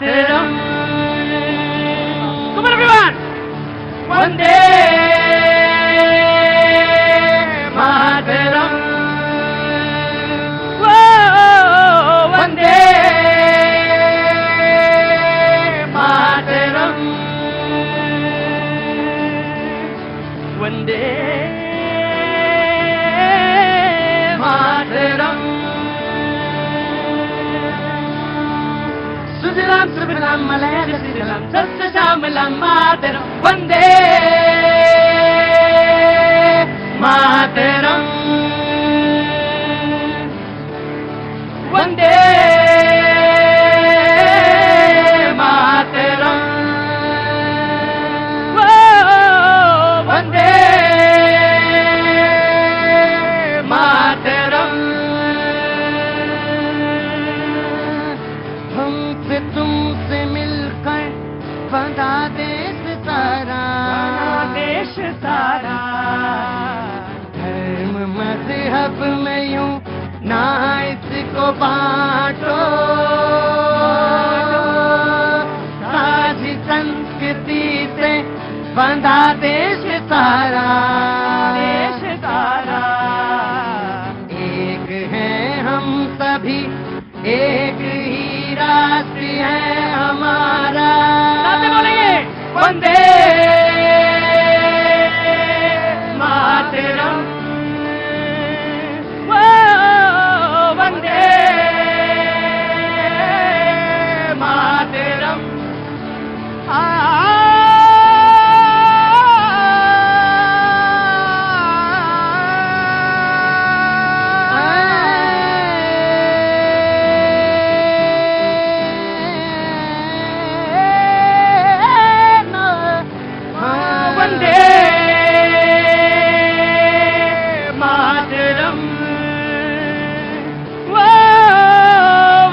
Mataram. Come on everyone! Vande Mataram. Vande Mataram. Vande Mataram. Sujalam सुफलाम मलयज शीतलाम सस्य श्यामलाम मातरम। वंदे मातरम। वंदे मातरम। वंदे मातरम। हमसे तुमसे मिलकर बंधा देश सारा, देश सारा। धर्म मजहब में यूं ना इसको बांटो, साझी संस्कृति से बंधा देश सारा, देश सारा। एक हैं हम सभी, एक ही राष्ट्र है हमारा। बोलेंगे वंदे मातरम। वंदे मातरम। वंदे मातरम।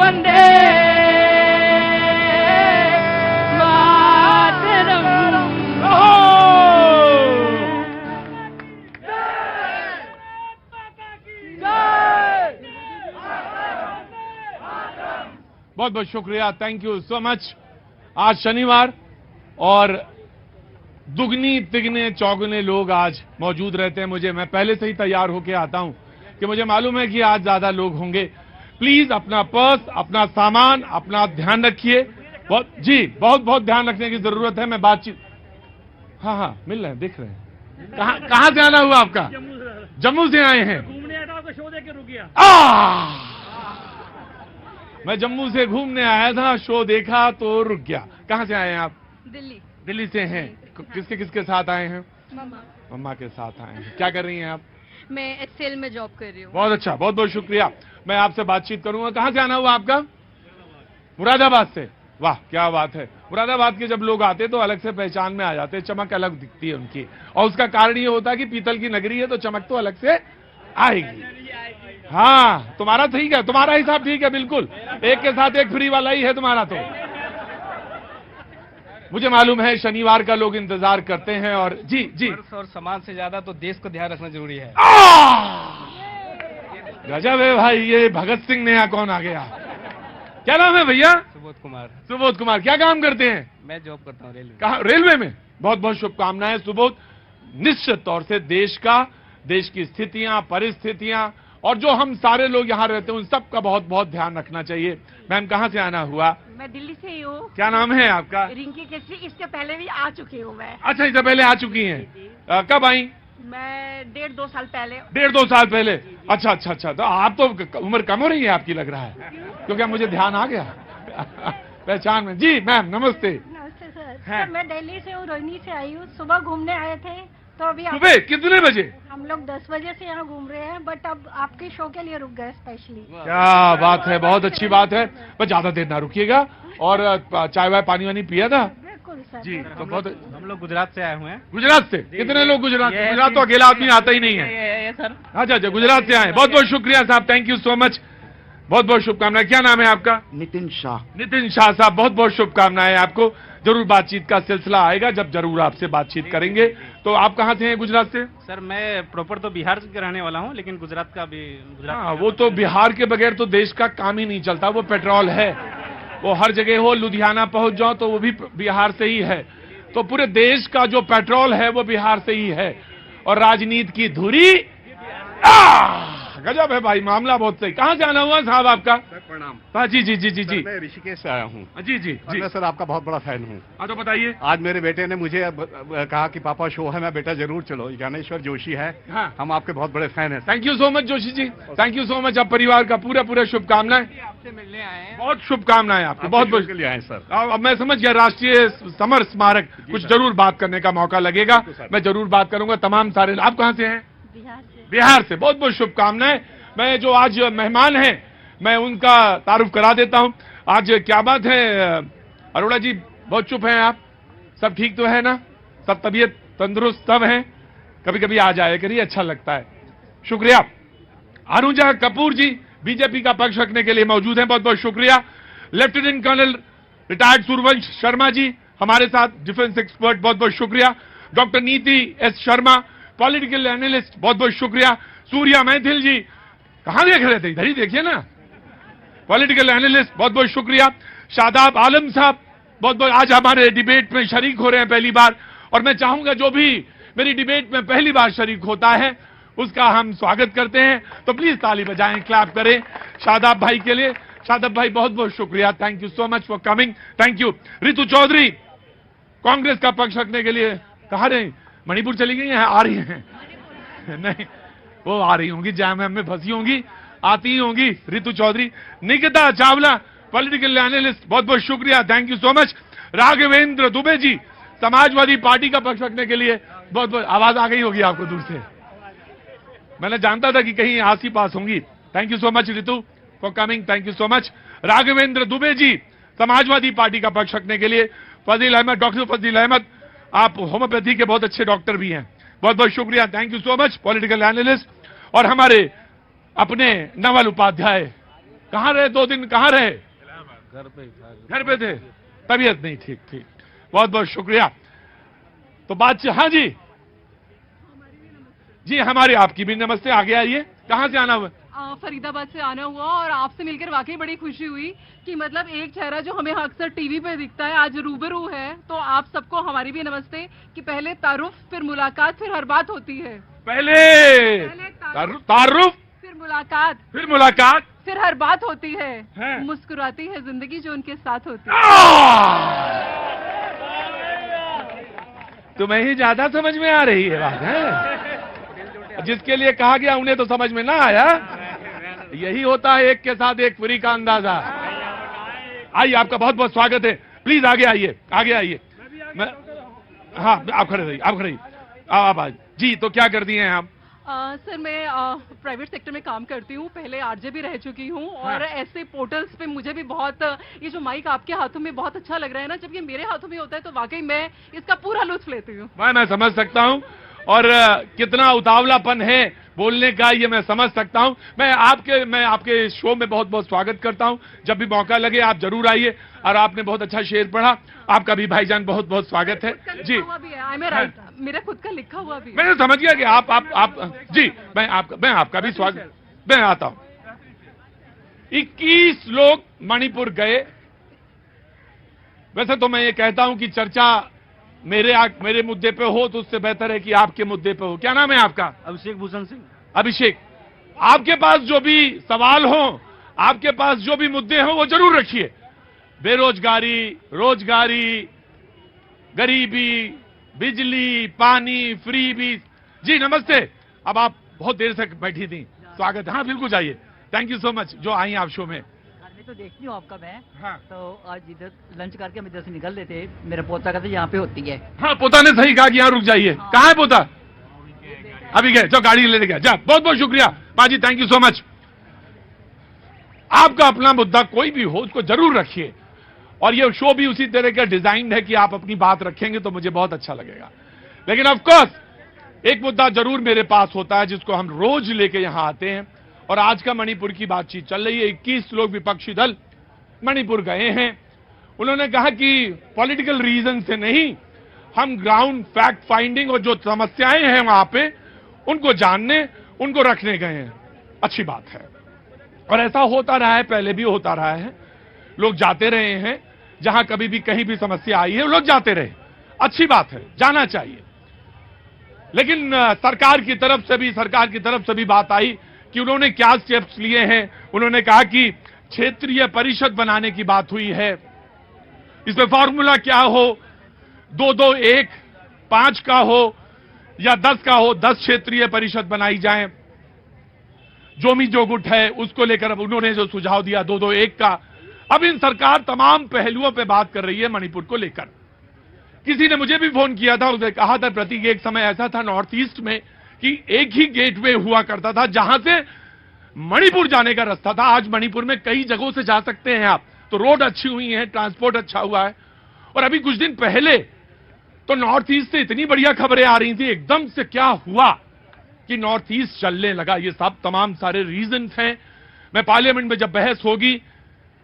वंदे मातरम। बहुत बहुत शुक्रिया, थैंक यू सो मच। आज शनिवार और दुगनी तिगने चौगुने लोग आज मौजूद रहते हैं। मैं पहले से ही तैयार होकर आता हूं कि मुझे मालूम है कि आज ज्यादा लोग होंगे। प्लीज अपना पर्स, अपना सामान, अपना ध्यान रखिए। बहुत बहुत ध्यान रखने की जरूरत है। मैं बातचीत, हाँ मिल रहे हैं, दिख रहे हैं। कहाँ से आना हुआ आपका? जम्मू से आए हैं। घूमने आया था, आपका शो देख के रुक गया। मैं जम्मू से घूमने आया था, शो देखा तो रुक गया। कहाँ से आए हैं आप? दिल्ली। दिल्ली से हैं। किसके किसके साथ आए हैं? मम्मा। मम्मा के साथ आए हैं। क्या कर रही हैं आप? मैं एक्सेल में जॉब कर रही हूँ। बहुत अच्छा, बहुत बहुत शुक्रिया। मैं आपसे बातचीत करूंगा। कहाँ से आना हुआ आपका? मुरादाबाद से। वाह क्या बात है। मुरादाबाद के जब लोग आते तो अलग से पहचान में आ जाते, चमक अलग दिखती है उनकी। और उसका कारण ये होता है कि पीतल की नगरी है तो चमक तो अलग से आएगी। हाँ तुम्हारा ठीक है, तुम्हारा हिसाब ठीक है बिल्कुल। एक के साथ एक फ्री वाला ही है तुम्हारा तो। मुझे मालूम है शनिवार का लोग इंतजार करते हैं। और जी पर्स और सामान से ज्यादा तो देश को ध्यान रखना जरूरी है। गजब है भाई, ये भगत सिंह नया कौन आ गया। क्या नाम है भैया? सुबोध कुमार। सुबोध कुमार। क्या काम करते हैं? मैं जॉब करता हूँ रेलवे। कहाँ? रेलवे में। बहुत बहुत शुभकामनाएं सुबोध। निश्चित तौर से देश की स्थितियां, परिस्थितियां और जो हम सारे लोग यहाँ रहते हैं उन सब का बहुत बहुत ध्यान रखना चाहिए। मैम कहाँ से आना हुआ? मैं दिल्ली से ही हूँ। क्या नाम है आपका? रिंकी केसरी। इसके पहले भी आ चुकी हूँ मैं। अच्छा इससे पहले आ चुकी हैं। कब आई? मैं 1.5-2 साल पहले। 1.5-2 साल पहले। अच्छा। तो आप तो उम्र कम हो रही है आपकी लग रहा है, क्योंकि मुझे ध्यान आ गया पहचान में। जी मैम नमस्ते। नमस्ते सर। मैं दिल्ली से हूँ, रोहिणी से आई हूँ। सुबह घूमने आए थे तो अभी सुबह कितने बजे? हम लोग 10 बजे से यहाँ घूम रहे हैं, बट अब आपके शो के लिए रुक गए स्पेशली। क्या बात है, बहुत अच्छी बात है। पर ज्यादा देर ना रुकिएगा। और चाय वाय पानी वानी पिया था? बिल्कुल सर। जी तो बहुत। हम लोग गुजरात से आए हुए हैं। गुजरात से? कितने लोग गुजरात तो अकेला आदमी आता ही नहीं है। ये सर। अच्छा गुजरात से आए। बहुत बहुत शुक्रिया साहब, थैंक यू सो मच। बहुत बहुत शुभकामनाएं। क्या नाम है आपका? नितिन शाह। नितिन शाह साहब, बहुत बहुत शुभकामनाएं आपको। जरूर बातचीत का सिलसिला आएगा जब जरूर आपसे बातचीत करेंगे। तो आप कहाँ से हैं गुजरात से? सर मैं प्रॉपर तो बिहार के रहने वाला हूँ, लेकिन गुजरात का भी हाँ वो तो बिहार के बगैर तो देश का काम ही नहीं चलता, वो पेट्रोल है। वो हर जगह हो, लुधियाना पहुंच जाओ तो वो भी बिहार से ही है। तो पूरे देश का जो पेट्रोल है वो बिहार से ही है। और राजनीति की धुरी गजब है भाई, मामला बहुत सही। कहां से आना हुआ साहब आपका? सर प्रणाम। हाँ जी जी जी जी जी। मैं ऋषिकेश से आया हूँ। जी जी जी। मैं सर आपका बहुत बड़ा फैन हूँ। हाँ तो बताइए। आज मेरे बेटे ने मुझे कहा कि पापा शो है, मैं बेटा जरूर चलो। ज्ञानेश्वर जोशी है, हाँ। हम आपके बहुत बड़े फैन हैं। Thank you so much Joshi ji, thank you so much. आप परिवार का पूरा शुभकामनाएं। आपसे मिलने आए हैं। बहुत शुभकामनाएं आपको, बहुत बहुत के लिए आए सर। अब मैं समझ गया, राष्ट्रीय समर स्मारक कुछ जरूर बात करने का मौका लगेगा, मैं जरूर बात करूंगा। तमाम सारे, आप कहां से हैं? बिहार से। बिहार से, बहुत बहुत शुभकामनाएं। मैं जो आज मेहमान हैं मैं उनका तारुफ करा देता हूं। आज क्या बात है अरोड़ा जी, बहुत चुप हैं आप, सब ठीक तो है ना? सब तबीयत तंदुरुस्त सब हैं? कभी कभी आ जाए करिए, अच्छा लगता है। शुक्रिया। अनुजा कपूर जी बीजेपी का पक्ष रखने के लिए मौजूद हैं, बहुत बहुत शुक्रिया। Lieutenant colonel retired Suryavansh Sharma ji हमारे साथ, डिफेंस एक्सपर्ट, बहुत बहुत शुक्रिया। डॉक्टर नीति एस शर्मा, पॉलिटिकल एनालिस्ट, बहुत बहुत शुक्रिया। सूर्या मैथिल जी, कहां देख रहे थे? इधर ही देखिए ना, पॉलिटिकल एनालिस्ट, बहुत बहुत शुक्रिया। शादाब आलम साहब, बहुत बहुत आज हमारे डिबेट में शरीक हो रहे हैं पहली बार, और मैं चाहूंगा जो भी मेरी डिबेट में पहली बार शरीक होता है उसका हम स्वागत करते हैं। तो प्लीज ताली बजाएं, क्लैप करें शादाब भाई के लिए। शादाब भाई बहुत बहुत शुक्रिया, thank you so much for coming, thank you. Ritu Chaudhary Congress का पक्ष रखने के लिए, कहा रहे मणिपुर चली गई हैं? आ रही हैं? नहीं, वो आ रही होंगी, जैम में फंसी होंगी, आती ही होंगी रितु चौधरी। निकिता चावला पॉलिटिकल एनालिस्ट, बहुत बहुत शुक्रिया, thank you so much. Raghavendra Dubey ji Samajwadi party का पक्ष रखने के लिए, बहुत बहुत, आवाज आ गई होगी आपको दूर से, मैंने जानता था कि कहीं आस ही पास होंगी। Thank you so much Ritu for coming, thank you so much. Raghavendra Dubey ji Samajwadi party का पक्ष रखने के लिए। फजील अहमद, डॉक्टर फजील अहमद, आप होम्योपैथी के बहुत अच्छे डॉक्टर भी हैं, बहुत बहुत शुक्रिया, thank you so much, political analyst. और हमारे अपने नवल उपाध्याय, कहां रहे 2 दिन, कहां रहे? घर पे थे, तबीयत नहीं ठीक थी, बहुत बहुत शुक्रिया। तो बात, हाँ जी जी, हमारे आपकी भी नमस्ते। आगे आइए, कहां से आना हुआ? फरीदाबाद से आना हुआ, और आपसे मिलकर वाकई बड़ी खुशी हुई कि मतलब एक चेहरा जो हमें अक्सर टीवी पे दिखता है आज रूबरू है। तो आप सबको हमारी भी नमस्ते कि पहले तारुफ, फिर मुलाकात, फिर हर बात होती है। पहले तारुफ, फिर मुलाकात, फिर हर बात होती है। मुस्कुराती है जिंदगी जो उनके साथ होती है। तुम्हें ही ज्यादा समझ में आ रही है बात है, जिसके लिए कहा गया उन्हें तो समझ में ना आया। यही होता है एक के साथ एक फ्री का अंदाजा। आइए, आपका बहुत बहुत स्वागत है, प्लीज आगे आइए, आगे आइए। मैं, हाँ आप खड़े रहिए, आप खड़े रहिए, आप आज जी। तो क्या करती हैं आप? सर मैं प्राइवेट सेक्टर में काम करती हूँ, पहले आरजे भी रह चुकी हूँ। और ऐसे पोर्टल्स पे मुझे भी बहुत, ये जो माइक आपके हाथों में बहुत अच्छा लग रहा है ना, जब ये मेरे हाथों में होता है तो वाकई मैं इसका पूरा लुत्फ लेती हूँ। मैं समझ सकता हूँ, और कितना उतावलापन है बोलने का ये मैं समझ सकता हूं। मैं आपके शो में बहुत बहुत स्वागत करता हूं, जब भी मौका लगे आप जरूर आइए। और आपने बहुत अच्छा शेर पढ़ा, आपका भी भाईजान बहुत बहुत स्वागत है जी। मेरा खुद का लिखा हुआ भी, मैंने समझ गया कि आप जी, मैं आपका भी स्वागत, मैं आता हूं। 21 लोग मणिपुर गए। वैसे तो मैं ये कहता हूं कि चर्चा मेरे मुद्दे पे हो तो उससे बेहतर है कि आपके मुद्दे पे हो। क्या नाम है आपका? अभिषेक भूषण सिंह। अभिषेक, आपके पास जो भी सवाल हो, आपके पास जो भी मुद्दे हो वो जरूर रखिए। बेरोजगारी, रोजगारी, गरीबी, बिजली, पानी, फ्री भी। जी नमस्ते। अब आप बहुत देर से बैठी थी, स्वागत है। हाँ बिल्कुल जाइए, थैंक यू सो मच जो आई आप शो में। तो देखती हूँ आपका मैं। हाँ। तो आज इधर लंच करके हम इधर से निकल रहे थे, मेरा पोता कहते यहाँ पे होती है। हाँ, पोता ने सही कहा कि यहाँ रुक जाइए। हाँ। कहाँ है पोता? अभी गए, जो गाड़ी ले गया। जा, बहुत बहुत शुक्रिया बाजी, थैंक यू सो मच। आपका अपना मुद्दा कोई भी हो उसको जरूर रखिए, और ये शो भी उसी तरह का डिजाइन है कि आप अपनी बात रखेंगे तो मुझे बहुत अच्छा लगेगा। लेकिन ऑफ कोर्स एक मुद्दा जरूर मेरे पास होता है जिसको हम रोज लेके यहां आते हैं, और आज का मणिपुर की बातचीत चल रही है। 21 लोग विपक्षी दल मणिपुर गए हैं। उन्होंने कहा कि पॉलिटिकल रीजन से नहीं, हम ग्राउंड फैक्ट फाइंडिंग और जो समस्याएं हैं वहां पे उनको जानने, उनको रखने गए हैं। अच्छी बात है, और ऐसा होता रहा है, पहले भी होता रहा है। लोग जाते रहे हैं, जहां कभी भी कहीं भी समस्या आई है वो लोग जाते रहे, अच्छी बात है, जाना चाहिए। लेकिन सरकार की तरफ से भी बात आई कि उन्होंने क्या स्टेप्स लिए हैं। उन्होंने कहा कि क्षेत्रीय परिषद बनाने की बात हुई है, इसमें फॉर्मूला क्या हो, 2-2-1, 5 का हो या 10 का हो, 10 क्षेत्रीय परिषद बनाई जाए। जोमी जोगुट है उसको लेकर अब उन्होंने जो सुझाव दिया 2-2-1 का। अब इन सरकार तमाम पहलुओं पे बात कर रही है मणिपुर को लेकर। किसी ने मुझे भी फोन किया था, उसने कहा था प्रतीक एक समय ऐसा था नॉर्थ ईस्ट में कि एक ही गेटवे हुआ करता था जहां से मणिपुर जाने का रास्ता था। आज मणिपुर में कई जगहों से जा सकते हैं आप, तो रोड अच्छी हुई है, ट्रांसपोर्ट अच्छा हुआ है। और अभी कुछ दिन पहले तो नॉर्थ ईस्ट से इतनी बढ़िया खबरें आ रही थी, एकदम से क्या हुआ कि नॉर्थ ईस्ट चलने लगा। ये सब तमाम सारे रीजंस हैं। मैं पार्लियामेंट में जब बहस होगी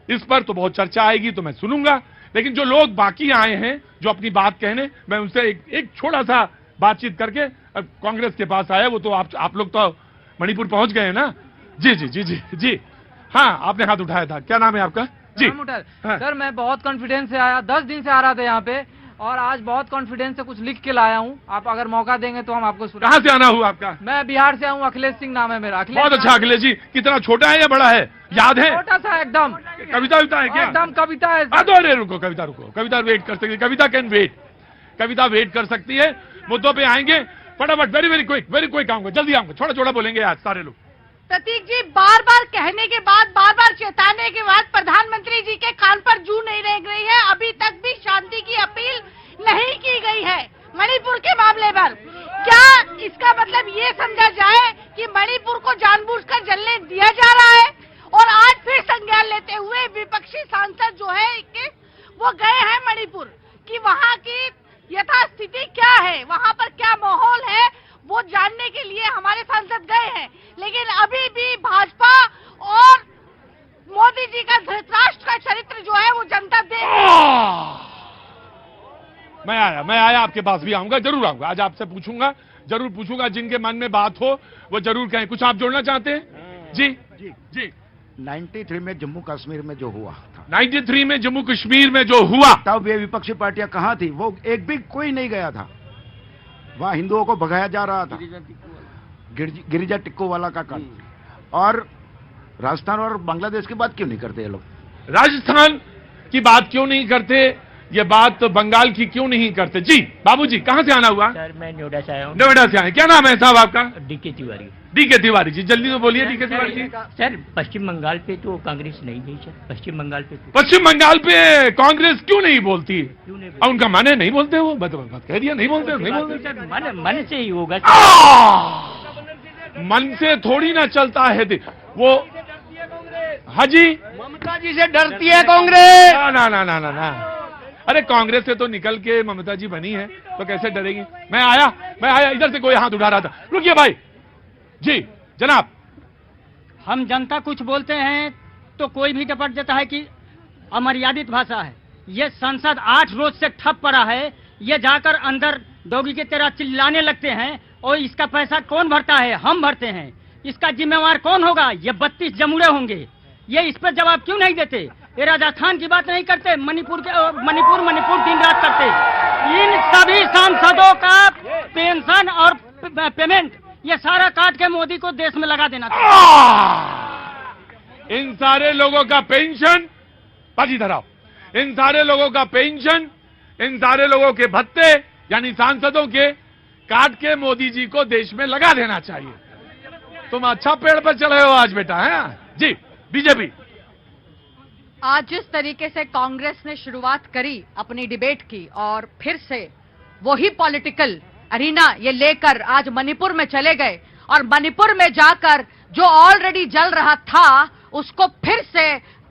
इस पर तो बहुत चर्चा आएगी, तो मैं सुनूंगा। लेकिन जो लोग बाकी आए हैं जो अपनी बात कहने, मैं उनसे एक छोटा सा बातचीत करके कांग्रेस के पास आया। वो तो आप लोग तो मणिपुर पहुंच गए हैं ना? जी जी जी जी जी हाँ, आपने हाथ उठाया था, क्या नाम है आपका? जी हाँ। सर मैं बहुत कॉन्फिडेंस से आया, 10 दिन से आ रहा था यहाँ पे, और आज बहुत कॉन्फिडेंस से कुछ लिख के लाया हूँ। आप अगर मौका देंगे तो हम आपको सुना। कहाँ से आना हुआ आपका? मैं बिहार से हूँ, अखिलेश सिंह नाम है मेरा। बहुत अच्छा अखिलेश जी। कितना छोटा है या बड़ा है, याद है? छोटा सा एकदम। कविता है क्या? एकदम कविता है। अरे रुको, कविता वेट कर सकती है। कविता कैन वेट, कविता वेट कर सकती है। मुद्दों पे आएंगे फटाफट, वेरी क्विक आऊंगा, जल्दी आऊंगा, छोटा बोलेंगे आज सारे लोग। प्रतीक जी, बार बार कहने के बाद, बार बार चेताने के बाद प्रधानमंत्री जी के कान पर जू नहीं रह गई है। अभी तक भी शांति की अपील नहीं की गई है मणिपुर के मामले पर। क्या इसका मतलब ये समझा जाए कि मणिपुर को जानबूझकर जलने दिया जा रहा है? और आज फिर संज्ञान लेते हुए विपक्षी सांसद जो है वो गए हैं मणिपुर कि वहाँ की यथास्थिति क्या है, वहाँ पर क्या माहौल है, वो जानने के लिए हमारे सांसद गए हैं। लेकिन अभी भी भाजपा और मोदी जी का धृतराष्ट्र का चरित्र जो है वो जनता देख। मैं आया आपके पास भी आऊंगा, जरूर आऊंगा, आज आपसे पूछूंगा, जरूर पूछूंगा। जिनके मन में बात हो वो जरूर कहें। कुछ आप जोड़ना चाहते हैं? जी जी जी 93 में जम्मू कश्मीर में जो हुआ था, 93 में जम्मू कश्मीर में जो हुआ, तब ये विपक्षी पार्टियां कहाँ थी? वो एक भी कोई नहीं गया था। वहां हिंदुओं को भगाया जा रहा था, गिरिजा टिक्को वाला का कांड। और राजस्थान और बांग्लादेश की बात क्यों नहीं करते ये लोग? राजस्थान की बात क्यों नहीं करते, ये बात बंगाल की क्यों नहीं करते? जी बाबूजी, कहां से आना हुआ? सर मैं नोएडा से आया हूँ। नोएडा से आए, क्या नाम है साहब आपका? डीके तिवारी। डीके तिवारी जी, जल्दी तो बोलिए। डीके तिवारी जी, सर पश्चिम बंगाल पे तो कांग्रेस नहीं गई सर। पश्चिम बंगाल पे कांग्रेस क्यों नहीं बोलती? क्यों नहीं और उनका मन है, नहीं बोलते वो, बात कह दिया, नहीं बोलते। सर मन से ही होगा। मन से थोड़ी ना चलता है वो। हाजी, ममता जी से डरती है कांग्रेस। ना। अरे कांग्रेस से तो निकल के ममता जी बनी है, तो कैसे डरेगी? मैं आया, इधर से कोई हाथ उठा रहा था। रुकिए भाई जी, जनाब। हम जनता कुछ बोलते हैं तो कोई भी टपट जाता है कि अमर्यादित भाषा है। ये संसद 8 रोज से ठप पड़ा है, ये जाकर अंदर डॉगी की तरह चिल्लाने लगते हैं। और इसका पैसा कौन भरता है? हम भरते हैं। इसका जिम्मेवार कौन होगा? ये 32 जमुरे होंगे। ये इस पर जवाब क्यों नहीं देते? ये राजस्थान की बात नहीं करते, मणिपुर दिन रात करते। इन सभी सांसदों का पेंशन और पेमेंट ये सारा काट के मोदी को देश में लगा देना चाहिए। इन सारे लोगों का पेंशन, बाजी धराओ, इन सारे लोगों का पेंशन, इन सारे लोगों के भत्ते यानी सांसदों के काट के मोदी जी को देश में लगा देना चाहिए। तुम अच्छा पेड़ पर चढ़े हो आज बेटा, है जी। बीजेपी आज जिस तरीके से कांग्रेस ने शुरुआत करी अपनी डिबेट की और फिर से वही पॉलिटिकल अरीना ये लेकर आज मणिपुर में चले गए और मणिपुर में जाकर जो ऑलरेडी जल रहा था उसको फिर से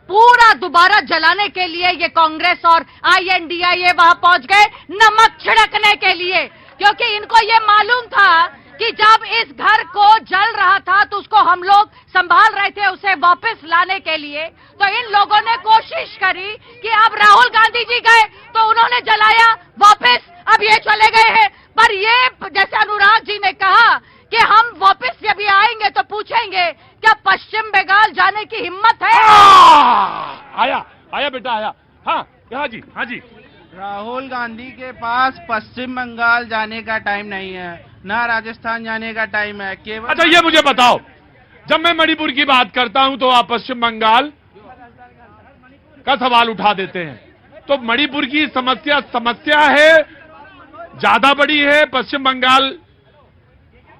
पूरा दोबारा जलाने के लिए ये कांग्रेस और INDIA वहां पहुंच गए नमक छिड़कने के लिए, क्योंकि इनको ये मालूम था कि जब इस घर को जल रहा था तो उसको हम लोग संभाल रहे थे उसे वापस लाने के लिए। तो इन लोगों ने कोशिश करी कि अब राहुल गांधी जी गए तो उन्होंने जलाया वापस, अब ये चले गए हैं। पर ये जैसे अनुराग जी ने कहा कि हम वापस जब ये आएंगे तो पूछेंगे क्या पश्चिम बंगाल जाने की हिम्मत है? आया जी, हाँ जी। राहुल गांधी के पास पश्चिम बंगाल जाने का टाइम नहीं है, ना राजस्थान जाने का टाइम है, केवल। अच्छा ये मुझे बताओ, जब मैं मणिपुर की बात करता हूं तो आप पश्चिम बंगाल का सवाल उठा देते हैं। तो मणिपुर की समस्या है, ज्यादा बड़ी है। पश्चिम बंगाल,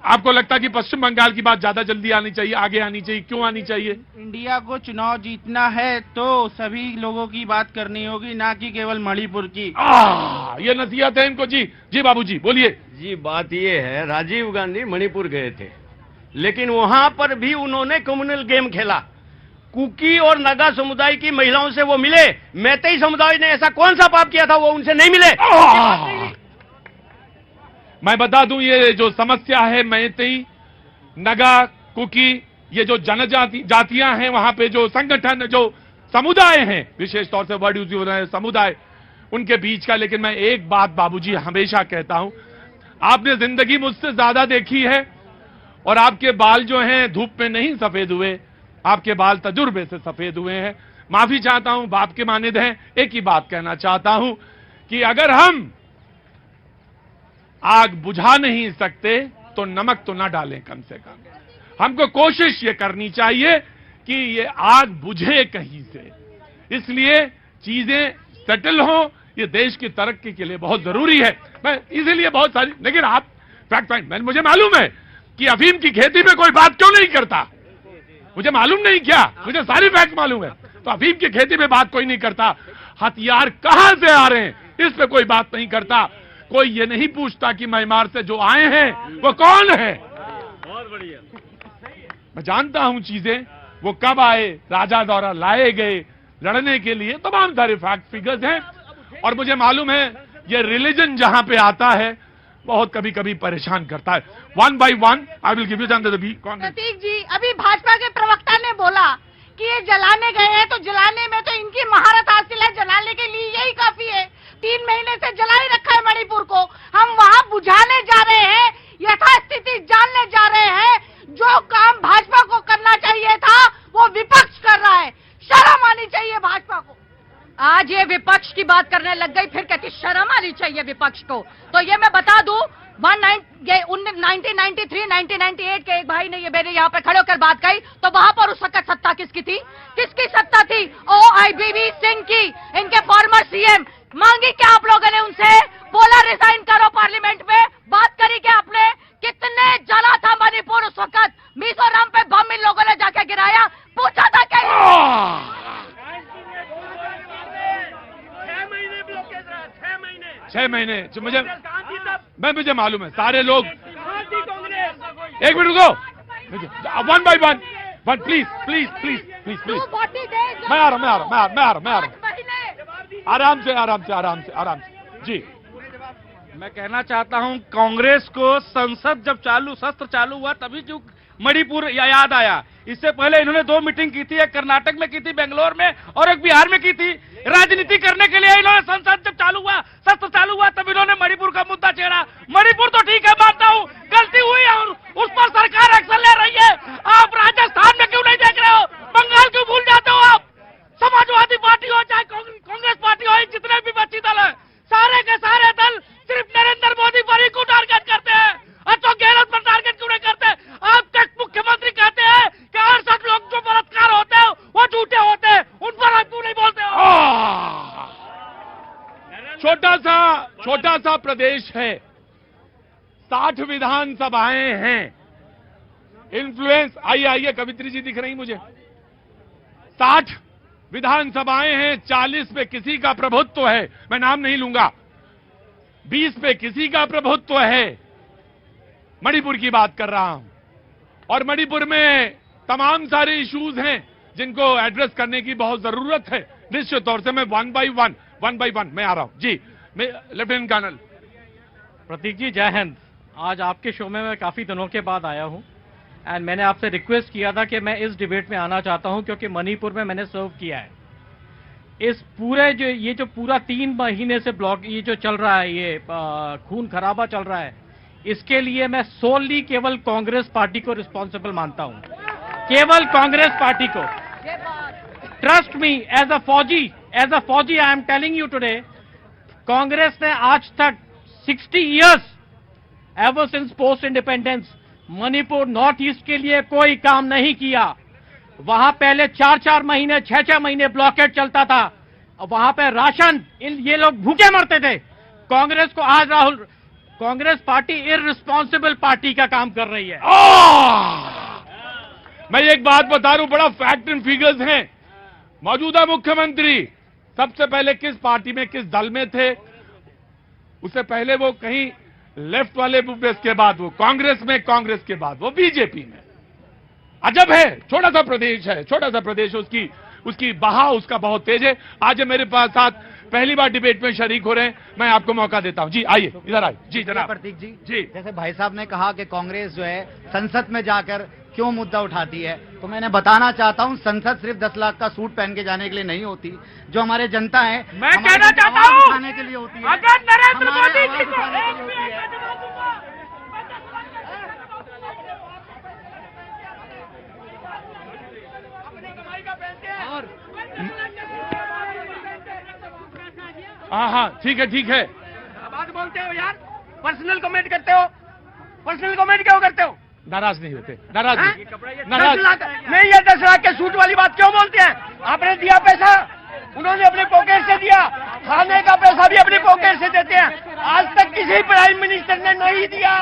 आपको लगता है कि पश्चिम बंगाल की बात ज्यादा जल्दी आनी चाहिए, आगे आनी चाहिए? क्यों आनी चाहिए? इंडिया को चुनाव जीतना है तो सभी लोगों की बात करनी होगी, ना कि केवल मणिपुर की। ये नसीहत है इनको। जी जी बाबूजी बोलिए। जी बात ये है, राजीव गांधी मणिपुर गए थे, लेकिन वहां पर भी उन्होंने कम्युनल गेम खेला। कुकी और नागा समुदाय की महिलाओं से वो मिले, मैतेई समुदाय ने ऐसा कौन सा पाप किया था वो उनसे नहीं मिले। मैं बता दूं, ये जो समस्या है मैतेई, नगा, कुकी, ये जो जातियां हैं, वहां पे जो संगठन, जो समुदाय हैं, विशेष तौर से वर्ड यूज हो रहा है समुदाय, उनके बीच का। लेकिन मैं एक बात बाबूजी हमेशा कहता हूं, आपने जिंदगी मुझसे ज्यादा देखी है और आपके बाल जो हैं धूप में नहीं सफेद हुए, आपके बाल तजुर्बे से सफेद हुए हैं। माफी चाहता हूं, बाप के मानिद हैं। एक ही बात कहना चाहता हूं कि अगर हम आग बुझा नहीं सकते तो नमक तो ना डालें कम से कम। हमको कोशिश ये करनी चाहिए कि ये आग बुझे कहीं से, इसलिए चीजें सेटल हो। ये देश की तरक्की के लिए बहुत जरूरी है। मैं इसीलिए बहुत सारी, लेकिन आप फैक्ट मुझे मालूम है कि अफीम की खेती में कोई बात क्यों नहीं करता। मुझे मालूम नहीं क्या, मुझे सारी फैक्ट मालूम है। तो अफीम की खेती में बात कोई नहीं करता। हथियार कहां से आ रहे हैं इस पे कोई बात नहीं करता। कोई ये नहीं पूछता कि म्यांमार से जो आए हैं वो कौन है। बहुत बढ़िया। मैं जानता हूं चीजें, वो कब आए, राजा द्वारा लाए गए लड़ने के लिए, तमाम सारे फैक्ट फिगर्स हैं। और मुझे मालूम है ये रिलीजन जहां पे आता है बहुत कभी कभी परेशान करता है। One by one I will give you Prateek ji, अभी भाजपा के प्रवक्ता ने बोला कि ये जलाने गए हैं, तो जलाने में तो इनकी महारत हासिल है, जलाने के लिए यही काफी है। 3 महीने से जला ही रखा है मणिपुर को। हम वहाँ बुझाने जा रहे हैं, यथास्थिति जानने जा रहे हैं। जो काम भाजपा को करना चाहिए था वो विपक्ष कर रहा है। शर्म आनी चाहिए भाजपा को। आज ये विपक्ष की बात करने लग गई, फिर कहती शर्म आनी चाहिए विपक्ष को। तो ये मैं बता दूं, 1993, 1998 के एक भाई ने ये मेरे यहाँ पे खड़े होकर बात कही, तो वहां पर उस वक्त सत्ता किसकी थी? किसकी सत्ता थी? OIBB सिंह की, इनके फॉर्मर सीएम। मांगी क्या आप लोगों ने उनसे? बोला रिजाइन करो पार्लियामेंट में। बात करी क्या आपने? कितने जला था मणिपुर उस वक्त? मिजोरम पे बम इन लोगों ने जाके गिराया, पूछा था क्या? 6 महीने मुझे मालूम है। सारे लोग, एक मिनट रुको, one by one, please please please please please. मैं आ रहा हूँ। आराम से जी। मैं कहना चाहता हूं, कांग्रेस को संसद जब सत्र चालू हुआ तभी जो मणिपुर याद आया। इससे पहले इन्होंने 2 मीटिंग की थी, एक कर्नाटक में की थी बेंगलोर में, और एक बिहार में की थी। राजनीति करने के लिए इन्होंने संसद जब सत्र चालू हुआ तब इन्होंने मणिपुर का मुद्दा छेड़ा। मणिपुर तो ठीक है, मानता हूं गलती हुई है और उस पर सरकार एक्शन ले रही है। आप राजस्थान में क्यों नहीं देख रहे हो? बंगाल क्यों भूल जाते हो आप? समाजवादी पार्टी हो चाहे कांग्रेस पार्टी हो, जितने भी विपक्षी दल है, सारे के सारे दल सिर्फ नरेंद्र मोदी पर ही क्यों टारगेट करते हैं? अशोक गहलोत पर टारगेट क्यों नहीं करते? आप मुख्यमंत्री कहते हैं कि 68 लोग जो बलात्कार होते हैं वो झूठे होते हैं, उन पर आप क्यों नहीं बोलते हो? छोटा सा प्रदेश है, 60 विधानसभाएं हैं। इन्फ्लुएंस, आइए कवित्री जी दिख रही मुझे। 60 विधानसभाएं हैं, 40 पे किसी का प्रभुत्व है, मैं नाम नहीं लूंगा। 20 पे किसी का प्रभुत्व है। मणिपुर की बात कर रहा हूं, और मणिपुर में तमाम सारे इश्यूज हैं जिनको एड्रेस करने की बहुत जरूरत है। निश्चित तौर से मैं वन बाय वन मैं आ रहा हूं। जी, मैं लेफ्टिनेंट कर्नल प्रतीक जी, जय हिंद। आज आपके शो में मैं काफी दिनों के बाद आया हूं एंड मैंने आपसे रिक्वेस्ट किया था कि मैं इस डिबेट में आना चाहता हूं क्योंकि मणिपुर में मैंने सर्व किया है। इस पूरे जो पूरा 3 महीने से ब्लॉक ये जो चल रहा है, ये खून खराबा चल रहा है, इसके लिए मैं सोलली केवल कांग्रेस पार्टी को रिस्पॉन्सिबल मानता हूं, केवल कांग्रेस पार्टी को। ट्रस्ट मी, एज अ फौजी एज अ फौजी I am telling you today, Congress ने आज तक 60 years ever since post independence Manipur north east के लिए कोई काम नहीं किया। वहां पहले 4-4 महीने 6-6 महीने ब्लॉकेट चलता था, वहां पे राशन ये लोग भूखे मरते थे। कांग्रेस को आज कांग्रेस पार्टी इररिस्पॉन्सिबल पार्टी का काम कर रही है। मैं एक बात बता रहा हूं, बड़ा फैक्ट एंड फिगर्स हैं। मौजूदा मुख्यमंत्री सबसे पहले किस पार्टी में, किस दल में थे, उससे पहले वो कहीं लेफ्ट वाले बेस के बाद वो कांग्रेस में, कांग्रेस के बाद वो बीजेपी में। अजब है, छोटा सा प्रदेश है, छोटा सा प्रदेश, उसकी बहाव उसका बहुत तेज है। आज मेरे पास साथ पहली बार डिबेट में शरीक हो रहे हैं, मैं आपको मौका देता हूं। जी आइए, इधर आइए। जी जनाब। प्रतीक जी, जी जैसे भाई साहब ने कहा कि कांग्रेस जो है संसद में जाकर क्यों मुद्दा उठाती है, तो मैंने बताना चाहता हूं संसद सिर्फ 10 लाख का सूट पहन के जाने के लिए नहीं होती। जो हमारे जनता है, मैं कहना चाहता हूं उठाने के लिए होती है। अगर नरेंद्र मोदी जी को हाँ ठीक है, ठीक है। बात बोलते हो यार, पर्सनल कमेंट करते हो, पर्सनल कमेंट क्यों करते हो? नाराज नहीं होते, नाराज नहीं। 10 लाख नहीं, ये 10 लाख के सूट वाली बात क्यों बोलते हैं? आपने दिया पैसा, उन्होंने अपने पॉकेट से दिया, खाने का पैसा भी अपनी पॉकेट से देते हैं। आज तक किसी प्राइम मिनिस्टर ने नहीं दिया।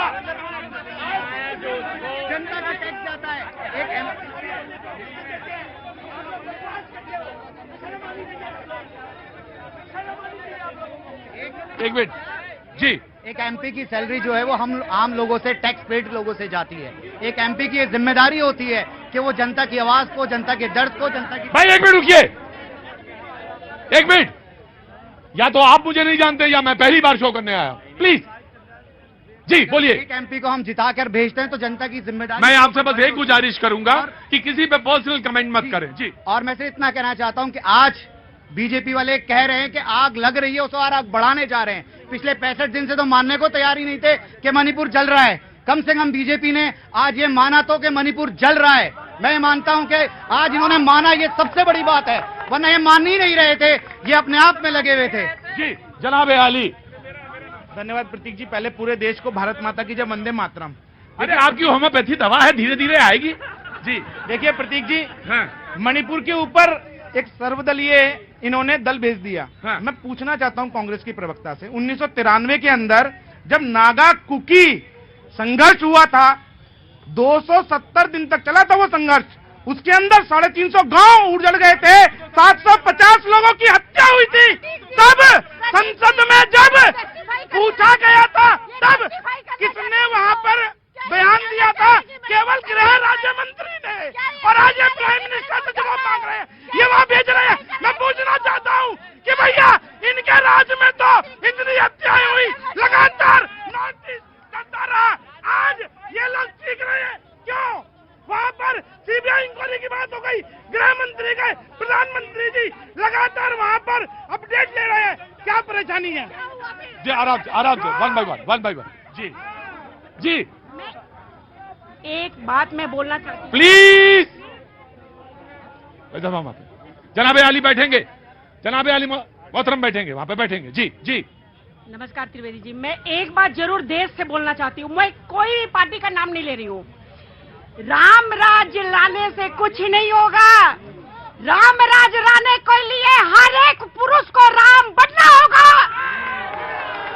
जनता का टैक्स जाता है। एक मिनट जी। एक एमपी की सैलरी जो है वो हम आम लोगों से, टैक्स पेड लोगों से जाती है। एक एमपी की जिम्मेदारी होती है कि वो जनता की आवाज को, जनता के दर्द को, जनता की। भाई एक मिनट रुकिए, एक मिनट। या तो आप मुझे नहीं जानते या मैं पहली बार शो करने आया, प्लीज जी बोलिए। एक एमपी को हम जिताकर भेजते हैं तो जनता की जिम्मेदारी। मैं आपसे बस एक गुजारिश करूंगा कि किसी पे पर्सनल कमेंट मत करें। जी। और मैं सिर्फ इतना कहना चाहता हूं कि आज बीजेपी वाले कह रहे हैं कि आग लग रही है, उसे और आग बढ़ाने जा रहे हैं। पिछले 65 दिन से तो मानने को तैयार ही नहीं थे कि मणिपुर जल रहा है। कम से कम बीजेपी ने आज ये माना तो कि मणिपुर जल रहा है। मैं मानता हूं कि आज इन्होंने माना, ये सबसे बड़ी बात है, वरना ये मान ही नहीं रहे थे, ये अपने आप में लगे हुए थे। जी जनाब आली। धन्यवाद प्रतीक जी। पहले पूरे देश को भारत माता की जय, वंदे मातरम। अरे आपकी होम्योपैथी दवा है, धीरे धीरे आएगी। जी देखिए प्रतीक जी, मणिपुर के ऊपर एक सर्वदलीय इन्होंने दल भेज दिया। मैं पूछना चाहता हूं कांग्रेस की प्रवक्ता से, 1993 के अंदर जब नागा कुकी संघर्ष हुआ था, 270 दिन तक चला था वो संघर्ष, उसके अंदर 350 गांव उजड़ गए थे, 750 लोगों की हत्या हुई थी। तब संसद में जब पूछा गया था, तब किसने वहां पर बयान दिया था? केवल गृह राज्य मंत्री ने। और आज ये प्राइम मिनिस्टर से जवाब मांग रहे हैं, ये वहां भेज रहे हैं। मैं पूछना चाहता हूं कि भैया इनके राज्य में तो इतनी हत्याएं हुई, लगातार नॉर्थ ईस्ट चलता रहा, आज ये लोग सीख रहे हैं क्यों? वहां पर सीबीआई इंक्वायरी की बात हो गई, गृह मंत्री गए, प्रधानमंत्री जी लगातार वहां पर अपडेट ले रहे हैं, क्या परेशानी है? जी आराम से, आराम से, वन बाय वन। जी जी एक बात मैं बोलना चाहती हूँ, प्लीज। जनाब आली बैठेंगे, जनाब आली मोहतरम बैठेंगे, वहां पे बैठेंगे। जी जी नमस्कार त्रिवेदी जी, मैं एक बात जरूर देश से बोलना चाहती हूँ। मैं कोई भी पार्टी का नाम नहीं ले रही हूँ। राम राज लाने से कुछ नहीं होगा। राम राज लाने के लिए हर एक पुरुष को राम बनना होगा।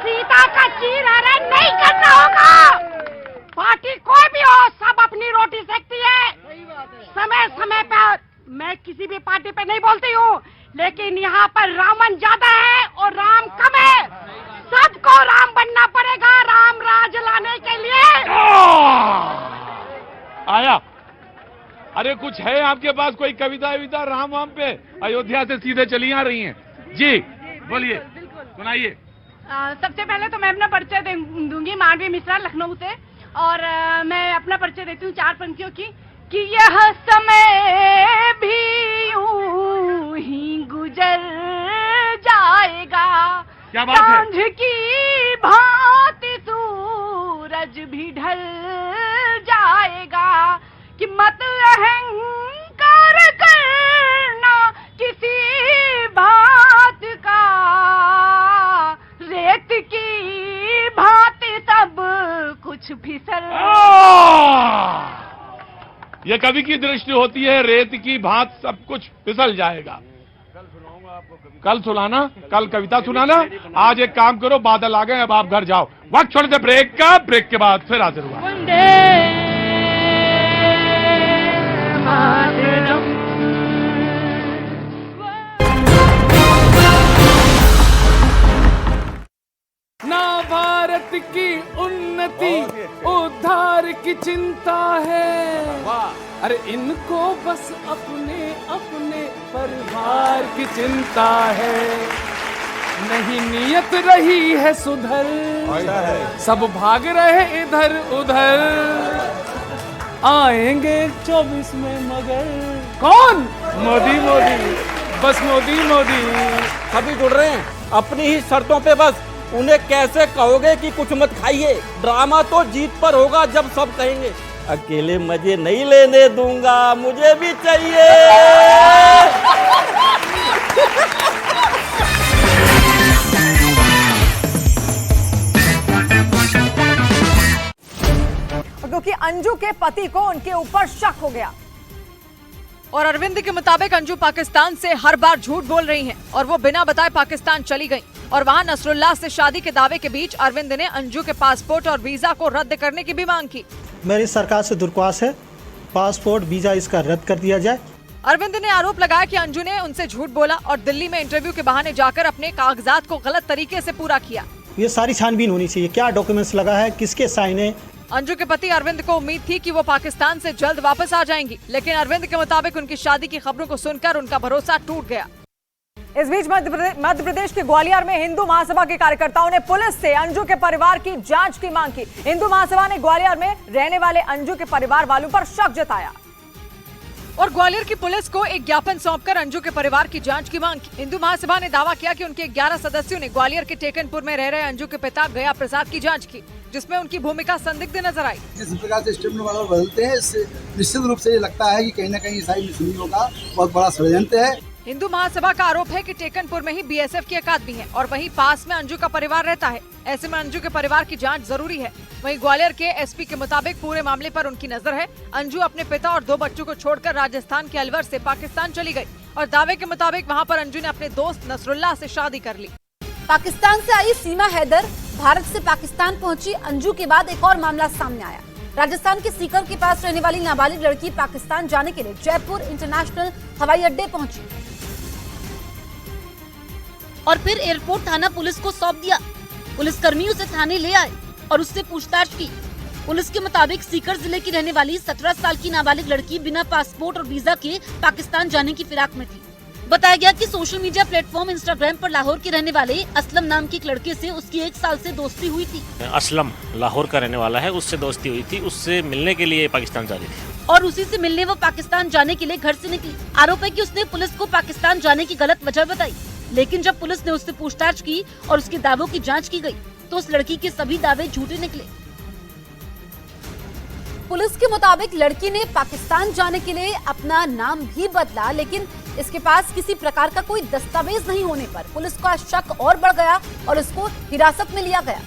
सीता का चीरहरण नहीं करना होगा। पार्टी कोई भी हो, सब अपनी रोटी सेकती है। समय समय पर मैं किसी भी पार्टी पे नहीं बोलती हूँ, लेकिन यहाँ पर रावण ज्यादा है और राम कम है। सबको राम बनना पड़ेगा राम राज लाने के लिए। आया। अरे कुछ है आपके पास कोई कविता विविता राम वाम पे? अयोध्या से सीधे चली आ रही हैं। जी बोलिए, सुनाइए। सबसे पहले तो मैं अपना परिचय दूंगी, मानवी मिश्रा लखनऊ से। और मैं अपना परिचय देती हूँ 4 पंक्तियों की कि यह समय भी यूं ही गुजर जाएगा, सांझ की भांति सूरज भी ढल जाएगा, कि मत अहंकार करना किसी बात कुछ फिसल ये कवि की दृष्टि होती है, रेत की भांत सब कुछ फिसल जाएगा। कल सुनाना, कल कविता सुनाना। आज एक काम करो, बादल आ गए, अब आप घर जाओ। वक्त छोड़ दे ब्रेक का, ब्रेक के बाद फिर हाजिर हुआ। ना भारत की उन्नति उद्धार की चिंता है, अरे इनको बस अपने अपने परिवार की चिंता है। नहीं नियत रही है सुधर, सब भाग रहे इधर उधर, आएंगे 24 में मगर कौन? मोदी मोदी, बस मोदी मोदी। सभी जुड़ रहे हैं अपनी ही शर्तों पे, बस उन्हें कैसे कहोगे कि कुछ मत खाइए। ड्रामा तो जीत पर होगा जब सब कहेंगे अकेले मजे नहीं लेने दूंगा, मुझे भी चाहिए। क्योंकि अंजू के पति को उनके ऊपर शक हो गया और अरविंद के मुताबिक अंजू पाकिस्तान से हर बार झूठ बोल रही हैं और वो बिना बताए पाकिस्तान चली गई और वहां नसरुल्लाह से शादी के दावे के बीच अरविंद ने अंजू के पासपोर्ट और वीजा को रद्द करने की भी मांग की। मेरी सरकार से दरख्वास्त है, पासपोर्ट वीजा इसका रद्द कर दिया जाए। अरविंद ने आरोप लगाया कि अंजू ने उनसे झूठ बोला और दिल्ली में इंटरव्यू के बहाने जाकर अपने कागजात को गलत तरीके से पूरा किया। ये सारी छानबीन होनी चाहिए, क्या डॉक्यूमेंट्स लगा है, किसके साइन है। अंजू के पति अरविंद को उम्मीद थी कि वो पाकिस्तान से जल्द वापस आ जाएंगी, लेकिन अरविंद के मुताबिक उनकी शादी की खबरों को सुनकर उनका भरोसा टूट गया। इस बीच मध्य प्रदेश के ग्वालियर में हिंदू महासभा के कार्यकर्ताओं ने पुलिस से अंजू के परिवार की जांच की मांग की। हिंदू महासभा ने ग्वालियर में रहने वाले अंजू के परिवार वालों पर शक जताया और ग्वालियर की पुलिस को एक ज्ञापन सौंपकर अंजू के परिवार की जांच की मांग की। हिंदू महासभा ने दावा किया कि उनके 11 सदस्यों ने ग्वालियर के टेकनपुर में रह रहे अंजू के पिता गया प्रसाद की जांच की, जिसमें उनकी भूमिका संदिग्ध नजर आई। जिस प्रकार से स्टेटमेंट वालों बदलते हैं, इससे निश्चित रूप से ये लगता है कि कहीं न कहीं ईसाई मुस्लिमों का बहुत बड़ा षड्यंत्र है। हिंदू महासभा का आरोप है कि टेकनपुर में ही बीएसएफ की अकादमी है और वहीं पास में अंजू का परिवार रहता है। ऐसे में अंजू के परिवार की जांच जरूरी है। वहीं ग्वालियर के एसपी के मुताबिक पूरे मामले पर उनकी नजर है। अंजू अपने पिता और 2 बच्चों को छोड़कर राजस्थान के अलवर से पाकिस्तान चली गई और दावे के मुताबिक वहां पर अंजू ने अपने दोस्त नसरुल्लाह से शादी कर ली। पाकिस्तान से आई सीमा हैदर भारत से पाकिस्तान पहुंची। अंजू के बाद एक और मामला सामने आया। राजस्थान के सीकर के पास रहने वाली नाबालिग लड़की पाकिस्तान जाने के लिए जयपुर इंटरनेशनल हवाई अड्डे पहुंची और फिर एयरपोर्ट थाना पुलिस को सौंप दिया। पुलिसकर्मी उसे थाने ले आए और उससे पूछताछ की। पुलिस के मुताबिक सीकर जिले की रहने वाली 17 साल की नाबालिग लड़की बिना पासपोर्ट और वीजा के पाकिस्तान जाने की फिराक में थी। बताया गया कि सोशल मीडिया प्लेटफॉर्म इंस्टाग्राम पर लाहौर के रहने वाले असलम नाम के एक लड़के से उसकी 1 साल से दोस्ती हुई थी। असलम लाहौर का रहने वाला है, उससे दोस्ती हुई थी, उससे मिलने के लिए पाकिस्तान जा रही थी और उसी से मिलने वो पाकिस्तान जाने के लिए घर से निकली। आरोप है कि उसने पुलिस को पाकिस्तान जाने की गलत वजह बताई, लेकिन जब पुलिस ने उससे पूछताछ की और उसके दावों की जांच की गई तो उस लड़की के सभी दावे झूठे निकले। पुलिस के मुताबिक लड़की ने पाकिस्तान जाने के लिए अपना नाम भी बदला, लेकिन इसके पास किसी प्रकार का कोई दस्तावेज नहीं होने पर पुलिस का शक और बढ़ गया और उसको हिरासत में लिया गया।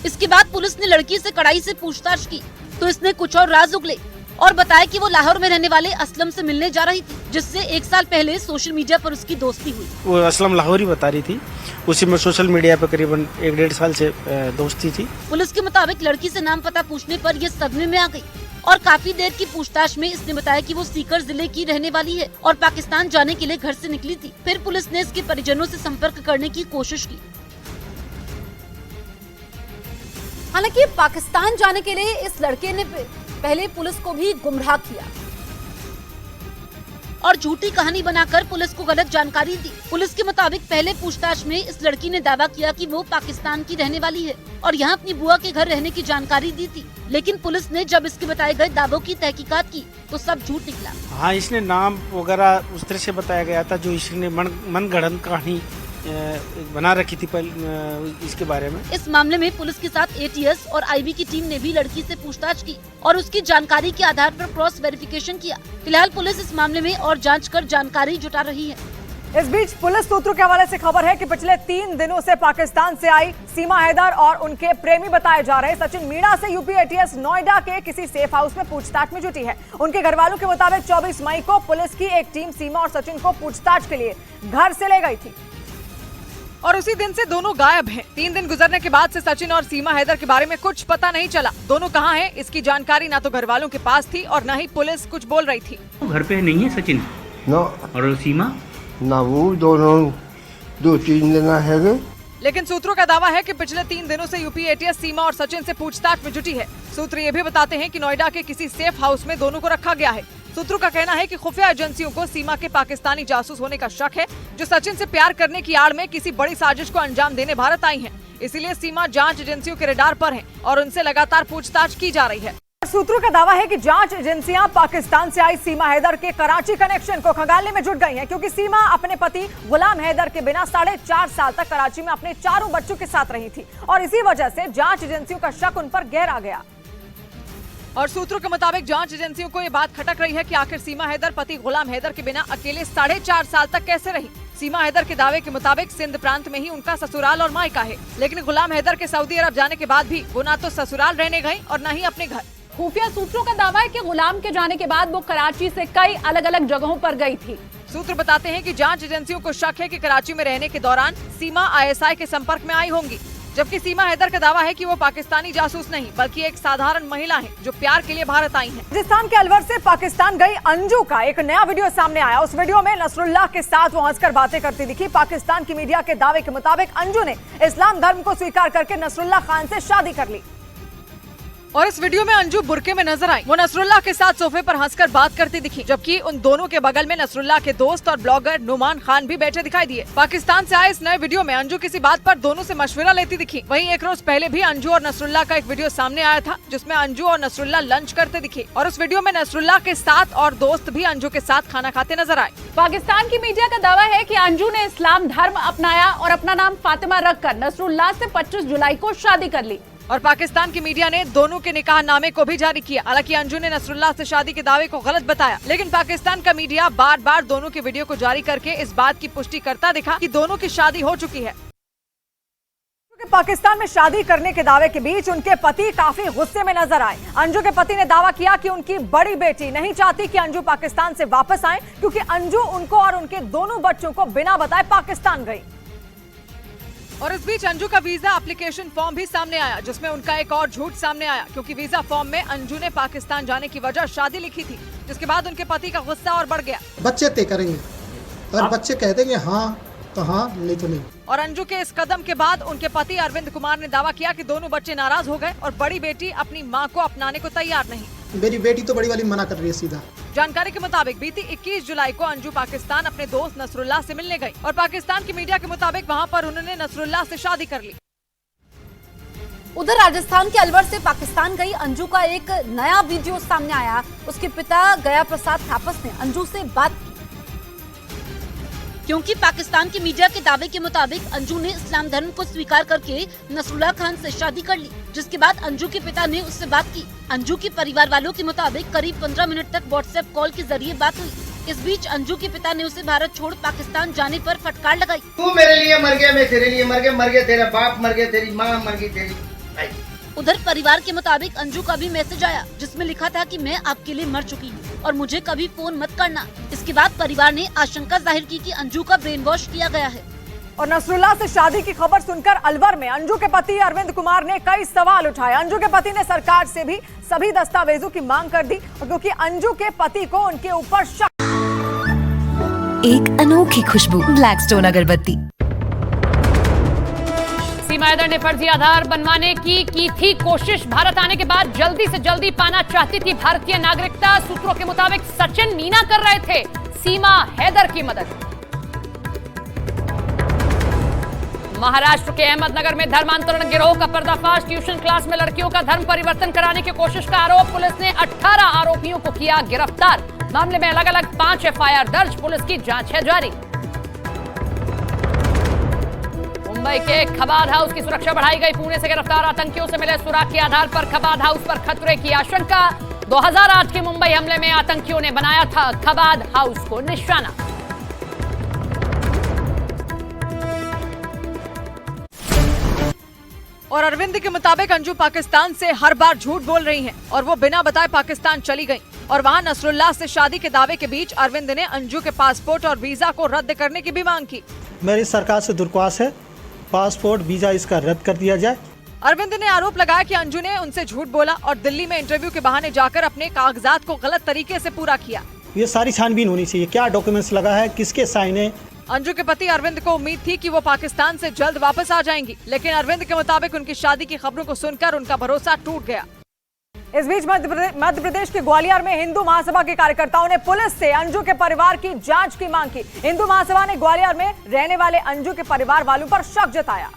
इसके बाद पुलिस ने लड़की से कड़ाई से पूछताछ की तो इसने कुछ और राज उगले और बताया कि वो लाहौर में रहने वाले असलम से मिलने जा रही थी, जिससे 1 साल पहले सोशल मीडिया पर उसकी दोस्ती हुई। वो असलम लाहौर ही बता रही थी, उसी में सोशल मीडिया पर करीबन 1-1.5 साल से दोस्ती थी। पुलिस के मुताबिक लड़की से नाम पता पूछने पर ये सदमे में आ गई और काफी देर की पूछताछ में इसने बताया कि वो सीकर जिले की रहने वाली है और पाकिस्तान जाने के लिए घर से निकली थी। फिर पुलिस ने इसके परिजनों से संपर्क करने की कोशिश की। हालांकि पाकिस्तान जाने के लिए इस लड़के ने पहले पुलिस को भी गुमराह किया और झूठी कहानी बनाकर पुलिस को गलत जानकारी दी। पुलिस के मुताबिक पहले पूछताछ में इस लड़की ने दावा किया कि वो पाकिस्तान की रहने वाली है और यहाँ अपनी बुआ के घर रहने की जानकारी दी थी, लेकिन पुलिस ने जब इसके बताए गए दावों की तहकीकात की तो सब झूठ निकला। हाँ, इसने नाम वगैरह उस तरह से बताया गया था जो इसने मनगढ़ंत कहानी बना रखी थी इसके बारे में। इस मामले में पुलिस के साथ एटीएस और आईबी की टीम ने भी लड़की से पूछताछ की और उसकी जानकारी के आधार पर क्रॉस वेरिफिकेशन किया। फिलहाल पुलिस इस मामले में और जांच कर जानकारी जुटा रही है। इस बीच पुलिस सूत्रों के हवाले से खबर है कि पिछले 3 दिनों से पाकिस्तान से आई सीमा हैदर और उनके प्रेमी बताए जा रहे सचिन मीणा से यूपी एटीएस नोएडा के किसी सेफ हाउस में पूछताछ में जुटी है। उनके घर वालों के मुताबिक 24 मई को पुलिस की एक टीम सीमा और सचिन को पूछताछ के लिए घर से ले गई थी और उसी दिन से दोनों गायब हैं। 3 दिन गुजरने के बाद से सचिन और सीमा हैदर के बारे में कुछ पता नहीं चला। दोनों कहां हैं, इसकी जानकारी ना तो घर वालों के पास थी और ना ही पुलिस कुछ बोल रही थी। घर पे नहीं है सचिन और सीमा ना, वो दोनों 2-3 दिन है। लेकिन सूत्रों का दावा है कि पिछले 3 दिनों से यूपी एटीएस सीमा और सचिन से पूछताछ में जुटी है। सूत्र ये भी बताते हैं कि नोएडा के किसी सेफ हाउस में दोनों को रखा गया है। सूत्रों का कहना है कि खुफिया एजेंसियों को सीमा के पाकिस्तानी जासूस होने का शक है, जो सचिन से प्यार करने की आड़ में किसी बड़ी साजिश को अंजाम देने भारत आई हैं। इसीलिए सीमा जांच एजेंसियों के रडार पर हैं और उनसे लगातार पूछताछ की जा रही है। सूत्रों का दावा है कि जांच एजेंसियां पाकिस्तान से आई सीमा हैदर के कराची कनेक्शन को खंगालने में जुट गई हैं, क्योंकि सीमा अपने पति गुलाम हैदर के बिना 4.5 साल तक कराची में अपने 4 बच्चों के साथ रही थी और इसी वजह से जांच एजेंसियों का शक उन पर गहरा गया। और सूत्रों के मुताबिक जांच एजेंसियों को ये बात खटक रही है कि आखिर सीमा हैदर पति गुलाम हैदर के बिना अकेले 4.5 साल तक कैसे रही। सीमा हैदर के दावे के मुताबिक सिंध प्रांत में ही उनका ससुराल और मायका है, लेकिन गुलाम हैदर के सऊदी अरब जाने के बाद भी वो ना तो ससुराल रहने गई और न ही अपने घर। खुफिया सूत्रों का दावा है कि गुलाम के जाने के बाद वो कराची से कई अलग अलग जगहों पर गई थी। सूत्र बताते हैं कि जांच एजेंसियों को शक है कि कराची में रहने के दौरान सीमा ISI के संपर्क में आई होंगी, जबकि सीमा हैदर का दावा है कि वो पाकिस्तानी जासूस नहीं बल्कि एक साधारण महिला है जो प्यार के लिए भारत आई है। राजस्थान के अलवर से पाकिस्तान गई अंजू का एक नया वीडियो सामने आया। उस वीडियो में नसरुल्लाह के साथ वो हंसकर बातें करती दिखी। पाकिस्तान की मीडिया के दावे के मुताबिक अंजू ने इस्लाम धर्म को स्वीकार करके नसरुल्लाह खान से शादी कर ली और इस वीडियो में अंजू बुर्के में नजर आई। वो नसरुल्लाह के साथ सोफे पर हंसकर बात करती दिखी, जबकि उन दोनों के बगल में नसरुल्लाह के दोस्त और ब्लॉगर नुमान खान भी बैठे दिखाई दिए। पाकिस्तान से आए इस नए वीडियो में अंजू किसी बात पर दोनों से मशवरा लेती दिखी। वहीं एक रोज पहले भी अंजू और नसरुल्लाह का एक वीडियो सामने आया था, जिसमें अंजू और नसरुल्लाह लंच करते दिखे और उस वीडियो में नसरुल्लाह के साथ और दोस्त भी अंजू के साथ खाना खाते नजर आए। पाकिस्तान की मीडिया का दावा है कि अंजू ने इस्लाम धर्म अपनाया और अपना नाम फातिमा रखकर नसरुल्लाह से 25 जुलाई को शादी कर ली और पाकिस्तान की मीडिया ने दोनों के निकाह नामे को भी जारी किया। हालांकि अंजू ने नसरुल्लाह से शादी के दावे को गलत बताया, लेकिन पाकिस्तान का मीडिया बार बार दोनों के वीडियो को जारी करके इस बात की पुष्टि करता दिखा कि दोनों की शादी हो चुकी है। पाकिस्तान में शादी करने के दावे के बीच उनके पति काफी गुस्से में नजर आए। अंजू के पति ने दावा किया कि उनकी बड़ी बेटी नहीं चाहती कि अंजू पाकिस्तान से वापस आए, क्योंकि अंजू उनको और उनके दोनों बच्चों को बिना बताए पाकिस्तान गई। और इस बीच अंजू का वीजा एप्लीकेशन फॉर्म भी सामने आया, जिसमें उनका एक और झूठ सामने आया, क्योंकि वीजा फॉर्म में अंजू ने पाकिस्तान जाने की वजह शादी लिखी थी, जिसके बाद उनके पति का गुस्सा और बढ़ गया। बच्चे तय करेंगे, अगर बच्चे कह देंगे हाँ तो हाँ, नहीं तो नहीं। और अंजू के इस कदम के बाद उनके पति अरविंद कुमार ने दावा किया कि दोनों बच्चे नाराज हो गए और बड़ी बेटी अपनी मां को अपनाने को तैयार नहीं। मेरी बेटी तो बड़ी वाली मना कर रही है सीधा। जानकारी के मुताबिक बीती 21 जुलाई को अंजू पाकिस्तान अपने दोस्त नसरुल्लाह से मिलने गई और पाकिस्तान की मीडिया के मुताबिक वहां पर उन्होंने नसरुल्लाह से शादी कर ली। उधर राजस्थान के अलवर से पाकिस्तान गई अंजू का एक नया वीडियो सामने आया। उसके पिता गया प्रसाद थापस ने अंजू से बात की, क्योंकि पाकिस्तान की मीडिया के दावे के मुताबिक अंजू ने इस्लाम धर्म को स्वीकार करके नसरुल्लाह खान से शादी कर ली, जिसके बाद अंजू के पिता ने उससे बात की। अंजू के परिवार वालों के मुताबिक करीब 15 मिनट तक व्हाट्सएप कॉल के जरिए बात हुई। इस बीच अंजू के पिता ने उसे भारत छोड़ पाकिस्तान जाने पर फटकार लगाई। तू मेरे लिए मर गया, मैं तेरे लिए मर गया, मर गया तेरा बाप, मर गया तेरी माँ, मर गई तेरी। उधर परिवार के मुताबिक अंजू का भी मैसेज आया, जिसमें लिखा था कि मैं आपके लिए मर चुकी हूँ और मुझे कभी फोन मत करना। इसके बाद परिवार ने आशंका जाहिर की कि अंजू का ब्रेन वॉश किया गया है। और नसरुल्लाह से शादी की खबर सुनकर अलवर में अंजू के पति अरविंद कुमार ने कई सवाल उठाए। अंजू के पति ने सरकार से भी सभी दस्तावेजों की मांग कर दी, क्योंकि अंजू के पति को उनके ऊपर शक। एक अनोखी खुशबू ब्लैकस्टोन अगरबत्ती। सीमा हैदर ने फर्जी आधार बनवाने की थी कोशिश। भारत आने के बाद जल्दी से जल्दी पाना चाहती थी भारतीय नागरिकता। सूत्रों के मुताबिक सचिन मीना कर रहे थे सीमा हैदर की मदद। महाराष्ट्र के अहमदनगर में धर्मांतरण गिरोह का पर्दाफाश। ट्यूशन क्लास में लड़कियों का धर्म परिवर्तन कराने की कोशिश का आरोप। पुलिस ने 18 आरोपियों को किया गिरफ्तार। मामले में अलग अलग 5 FIR दर्ज। पुलिस की जांच है जारी। मुंबई के खबाद हाउस की सुरक्षा बढ़ाई गई। पुणे से गिरफ्तार आतंकियों से मिले सुराग के आधार पर खबाद हाउस पर खतरे की आशंका। 2008 के मुंबई हमले में आतंकियों ने बनाया था खबाद हाउस को निशाना। और अरविंद के मुताबिक अंजू पाकिस्तान से हर बार झूठ बोल रही हैं और वो बिना बताए पाकिस्तान चली गईं और वहां नसरुल्लाह से शादी के दावे के बीच अरविंद ने अंजू के पासपोर्ट और वीजा को रद्द करने की भी मांग की। मेरी सरकार से दरख्वास्त है, पासपोर्ट वीजा इसका रद्द कर दिया जाए। अरविंद ने आरोप लगाया कि अंजू ने उनसे झूठ बोला और दिल्ली में इंटरव्यू के बहाने जाकर अपने कागजात को गलत तरीके से पूरा किया। ये सारी छानबीन होनी चाहिए, क्या डॉक्यूमेंट्स लगा है, किसके साइन है। अंजू के पति अरविंद को उम्मीद थी कि वो पाकिस्तान से जल्द वापस आ जाएंगी, लेकिन अरविंद के मुताबिक उनकी शादी की खबरों को सुनकर उनका भरोसा टूट गया। इस बीच मध्य प्रदेश के ग्वालियर में हिंदू महासभा के कार्यकर्ताओं ने पुलिस से अंजू के परिवार की जांच की मांग की। हिंदू महासभा ने ग्वालियर में रहने वाले अंजू के परिवार वालों पर शक जताया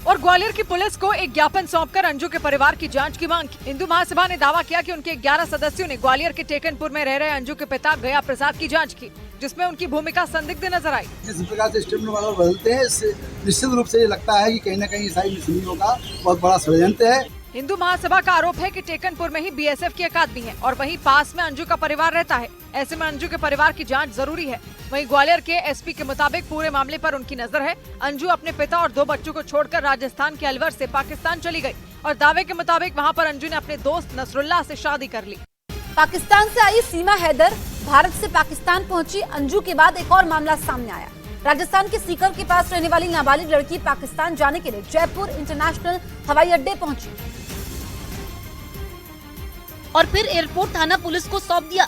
और ग्वालियर की पुलिस को एक ज्ञापन सौंपकर अंजू के परिवार की जांच की मांग की। हिंदू महासभा ने दावा किया कि उनके 11 सदस्यों ने ग्वालियर के टेकनपुर में रह रहे अंजू के पिता गया प्रसाद की जांच की, जिसमें उनकी भूमिका संदिग्ध नजर आई। जिस प्रकार से स्टेटमेंट वाले बदलते हैं, इससे निश्चित रूप से ये लगता है कि कहीं न कहीं ईसाई मुस्लिमों का बहुत बड़ा षड्यंत्र है। हिंदू महासभा का आरोप है कि टेकनपुर में ही बीएसएफ की अकादमी है और वहीं पास में अंजू का परिवार रहता है। ऐसे में अंजू के परिवार की जांच जरूरी है। वहीं ग्वालियर के एसपी के मुताबिक पूरे मामले पर उनकी नजर है। अंजू अपने पिता और 2 बच्चों को छोड़कर राजस्थान के अलवर से पाकिस्तान चली गई और दावे के मुताबिक वहां पर अंजू ने अपने दोस्त नसरुल्लाह से शादी कर ली। पाकिस्तान से आई सीमा हैदर भारत से पाकिस्तान पहुंची अंजू के बाद एक और मामला सामने आया। राजस्थान के सीकर के पास रहने वाली नाबालिग लड़की पाकिस्तान जाने के लिए जयपुर इंटरनेशनल हवाई अड्डे पहुंची और फिर एयरपोर्ट थाना पुलिस को सौंप दिया।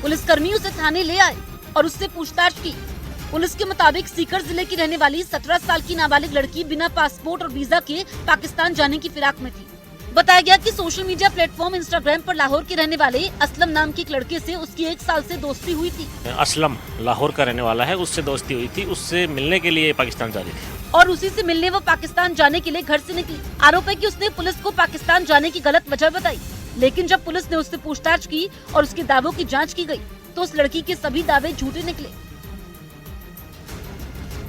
पुलिसकर्मी उसे थाने ले आए और उससे पूछताछ की। पुलिस के मुताबिक सीकर जिले की रहने वाली 17 साल की नाबालिग लड़की बिना पासपोर्ट और वीजा के पाकिस्तान जाने की फिराक में थी। बताया गया कि सोशल मीडिया प्लेटफॉर्म इंस्टाग्राम पर लाहौर के रहने वाले असलम नाम के एक लड़के से उसकी 1 साल से दोस्ती हुई थी। असलम लाहौर का रहने वाला है, उससे दोस्ती हुई थी, उससे मिलने के लिए पाकिस्तान जा रही थी और उसी से मिलने वो पाकिस्तान जाने के लिए घर से निकली। आरोप है कि उसने पुलिस को पाकिस्तान जाने की गलत वजह बताई, लेकिन जब पुलिस ने उससे पूछताछ की और उसके दावों की जांच की गई तो उस लड़की के सभी दावे झूठे निकले।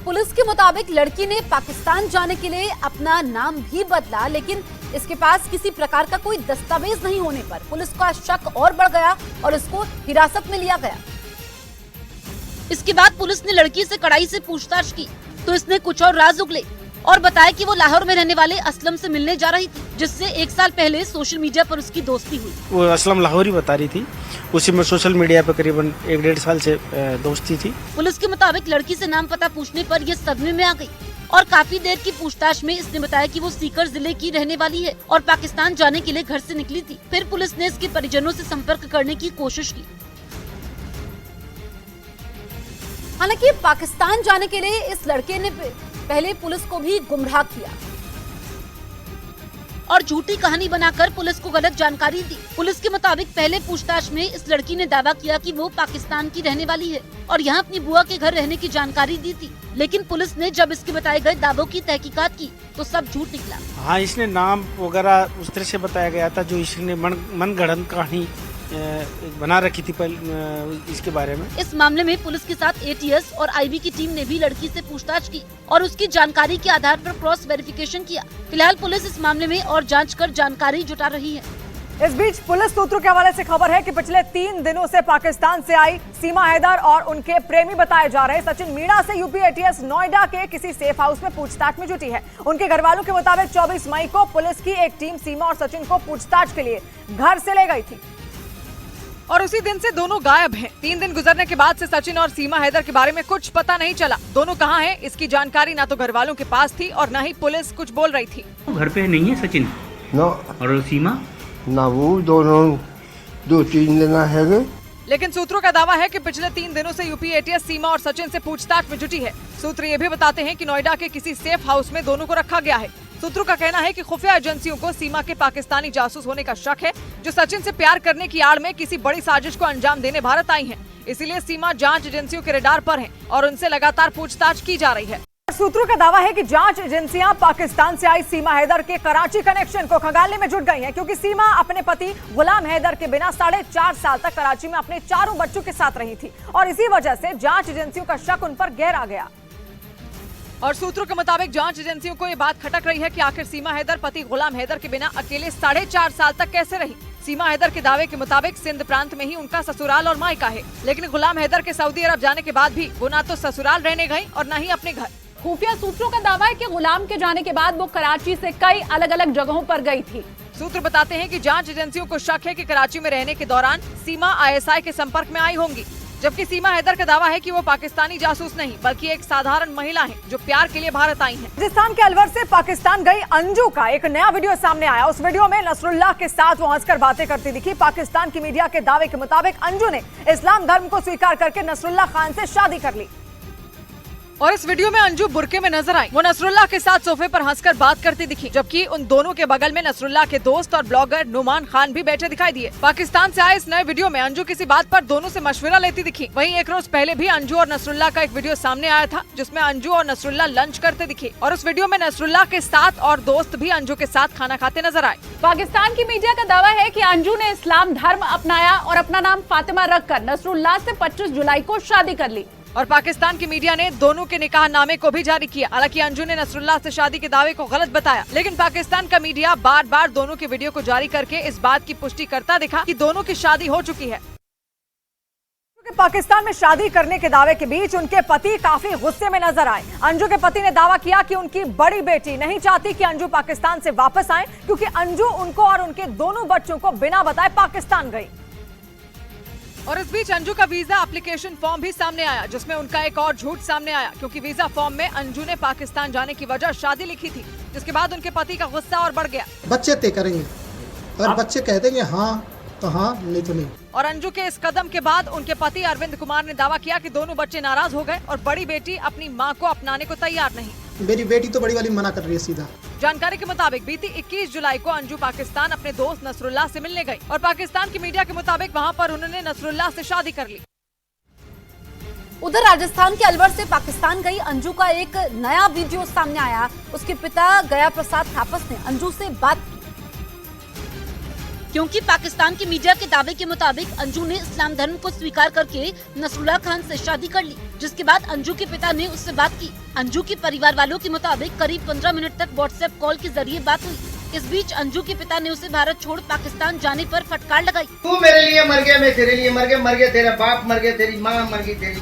पुलिस के मुताबिक लड़की ने पाकिस्तान जाने के लिए अपना नाम भी बदला, लेकिन इसके पास किसी प्रकार का कोई दस्तावेज नहीं होने पर पुलिस का शक और बढ़ गया और उसको हिरासत में लिया गया। इसके बाद पुलिस ने लड़की से कड़ाई से पूछताछ की तो इसने कुछ और राज उगले और बताया कि वो लाहौर में रहने वाले असलम से मिलने जा रही थी, जिससे 1 साल पहले सोशल मीडिया पर उसकी दोस्ती हुई। वो असलम लाहौर ही बता रही थी, उसी में सोशल मीडिया पर करीबन 1-1.5 साल से दोस्ती थी। पुलिस के मुताबिक लड़की से नाम पता पूछने पर ये सदमे में आ गई और काफी देर की पूछताछ में इसने बताया कि वो सीकर जिले की रहने वाली है और पाकिस्तान जाने के लिए घर से निकली थी। फिर पुलिस ने इसके परिजनों से संपर्क करने की कोशिश की। हालांकि पाकिस्तान जाने के लिए इस लड़के ने पहले पुलिस को भी गुमराह किया और झूठी कहानी बनाकर पुलिस को गलत जानकारी दी। पुलिस के मुताबिक पहले पूछताछ में इस लड़की ने दावा किया कि वो पाकिस्तान की रहने वाली है और यहाँ अपनी बुआ के घर रहने की जानकारी दी थी, लेकिन पुलिस ने जब इसके बताए गए दावों की तहकीकात की तो सब झूठ निकला। हाँ, इसने नाम वगैरह उस तरह से बताया गया था जो इसने मनगढ़ंत कहानी बना रखी थी इसके बारे में। इस मामले में पुलिस के साथ एटीएस और आईबी की टीम ने भी लड़की से पूछताछ की और उसकी जानकारी के आधार पर क्रॉस वेरिफिकेशन किया। फिलहाल पुलिस इस मामले में और जांच कर जानकारी जुटा रही है। इस बीच पुलिस सूत्रों के हवाले से खबर है कि पिछले 3 दिनों से पाकिस्तान से आई सीमा हैदर और उनके प्रेमी बताए जा रहे सचिन मीणा से यूपी एटीएस नोएडा के किसी सेफ हाउस में पूछताछ में जुटी है। उनके घर वालों के मुताबिक 24 मई को पुलिस की एक टीम सीमा और सचिन को पूछताछ के लिए घर से ले गई थी और उसी दिन से दोनों गायब हैं। 3 दिन गुजरने के बाद से सचिन और सीमा हैदर के बारे में कुछ पता नहीं चला। दोनों कहाँ हैं, इसकी जानकारी ना तो घर वालों के पास थी और न ही पुलिस कुछ बोल रही थी। घर पे नहीं है सचिन ना और सीमा ना, वो दोनों 2-3 दिन है। लेकिन सूत्रों का दावा है कि पिछले 3 दिनों से यूपी एटीएस सीमा और सचिन से पूछताछ में जुटी है। सूत्र ये भी बताते हैं कि नोएडा के किसी सेफ हाउस में दोनों को रखा गया है। सूत्रों का कहना है कि खुफिया एजेंसियों को सीमा के पाकिस्तानी जासूस होने का शक है, जो सचिन से प्यार करने की आड़ में किसी बड़ी साजिश को अंजाम देने भारत आई हैं। इसीलिए सीमा जांच एजेंसियों के रडार पर हैं और उनसे लगातार पूछताछ की जा रही है। सूत्रों का दावा है कि जांच एजेंसियां पाकिस्तान से आई सीमा हैदर के कराची कनेक्शन को खंगालने में जुट गई हैं, क्योंकि सीमा अपने पति गुलाम हैदर के बिना 4.5 साल तक कराची में अपने 4 बच्चों के साथ रही थी और इसी वजह से जांच एजेंसियों का शक उन पर गहरा गया। और सूत्रों के मुताबिक जांच एजेंसियों को ये बात खटक रही है कि आखिर सीमा हैदर पति गुलाम हैदर के बिना अकेले 4.5 साल तक कैसे रही। सीमा हैदर के दावे के मुताबिक सिंध प्रांत में ही उनका ससुराल और मायका है, लेकिन गुलाम हैदर के सऊदी अरब जाने के बाद भी वो ना तो ससुराल रहने गई और न ही अपने घर। खुफिया सूत्रों का दावा है कि गुलाम के जाने के बाद वो कराची से कई अलग अलग जगहों पर गई थी। सूत्र बताते हैं कि जांच एजेंसियों को शक है कि कराची में रहने के दौरान सीमा आईएसआई के संपर्क में आई होंगी, जबकि सीमा हैदर का दावा है कि वो पाकिस्तानी जासूस नहीं बल्कि एक साधारण महिला है जो प्यार के लिए भारत आई है। राजस्थान के अलवर से पाकिस्तान गई अंजू का एक नया वीडियो सामने आया। उस वीडियो में नसरुल्लाह के साथ वो हंसकर बातें करती दिखी। पाकिस्तान की मीडिया के दावे के मुताबिक अंजू ने इस्लाम धर्म को स्वीकार करके नसरुल्लाह खान से शादी कर ली और इस वीडियो में अंजू बुरके में नजर आई। वो नसरुल्लाह के साथ सोफे पर हंसकर बात करती दिखी, जबकि उन दोनों के बगल में नसरुल्लाह के दोस्त और ब्लॉगर नुमान खान भी बैठे दिखाई दिए। पाकिस्तान से आए इस नए वीडियो में अंजू किसी बात पर दोनों से मशवरा लेती दिखी। वहीं एक रोज पहले भी अंजू और नसरुल्लाह का एक वीडियो सामने आया था, जिसमें अंजू और नसरुल्लाह लंच करते दिखे और उस वीडियो में नसरुल्लाह के साथ और दोस्त भी अंजू के साथ खाना खाते नजर आए। पाकिस्तान की मीडिया का दावा है कि अंजू ने इस्लाम धर्म अपनाया और अपना नाम फातिमा रखकर नसरुल्लाह से 25 जुलाई को शादी कर ली और पाकिस्तान की मीडिया ने दोनों के निकाहनामे को भी जारी किया। हालांकि अंजू ने नसरुल्लाह से शादी के दावे को गलत बताया, लेकिन पाकिस्तान का मीडिया बार बार दोनों के वीडियो को जारी करके इस बात की पुष्टि करता दिखा कि दोनों की शादी हो चुकी है। पाकिस्तान में शादी करने के दावे के बीच उनके पति काफी गुस्से में नजर आए। अंजू के पति ने दावा किया कि उनकी बड़ी बेटी नहीं चाहती कि अंजू पाकिस्तान से वापस आए, क्योंकि अंजू उनको और उनके दोनों बच्चों को बिना बताए पाकिस्तान गई। और इस बीच अंजू का वीजा एप्लीकेशन फॉर्म भी सामने आया, जिसमें उनका एक और झूठ सामने आया, क्योंकि वीजा फॉर्म में अंजू ने पाकिस्तान जाने की वजह शादी लिखी थी, जिसके बाद उनके पति का गुस्सा और बढ़ गया। बच्चे तय करेंगे और बच्चे कह देंगे हाँ तो हाँ, नहीं तो नहीं। और अंजू के इस कदम के बाद उनके पति अरविंद कुमार ने दावा किया कि दोनों बच्चे नाराज हो गए और बड़ी बेटी अपनी मां को अपनाने को तैयार नहीं। मेरी बेटी तो बड़ी वाली मना कर रही है सीधा। जानकारी के मुताबिक बीती 21 जुलाई को अंजू पाकिस्तान अपने दोस्त नसरुल्लाह से मिलने गई और पाकिस्तान की मीडिया के मुताबिक वहां पर उन्होंने नसरुल्लाह से शादी कर ली। उधर राजस्थान के अलवर से पाकिस्तान गई अंजू का एक नया वीडियो सामने आया। उसके पिता गया प्रसाद थापस ने अंजू से बात की। क्योंकि पाकिस्तान की मीडिया के दावे के मुताबिक अंजू ने इस्लाम धर्म को स्वीकार करके नसरुल्लाह खान से शादी कर ली, जिसके बाद अंजू के पिता ने उससे बात की। अंजू के परिवार वालों के मुताबिक करीब 15 मिनट तक व्हाट्सएप कॉल के जरिए बात हुई। इस बीच अंजू के पिता ने उसे भारत छोड़ पाकिस्तान जाने पर फटकार लगाई। तू मेरे लिए मर गया, मैं तेरे लिए मर गया, मर गया तेरा बाप, मर गया तेरी माँ, मर गई तेरी।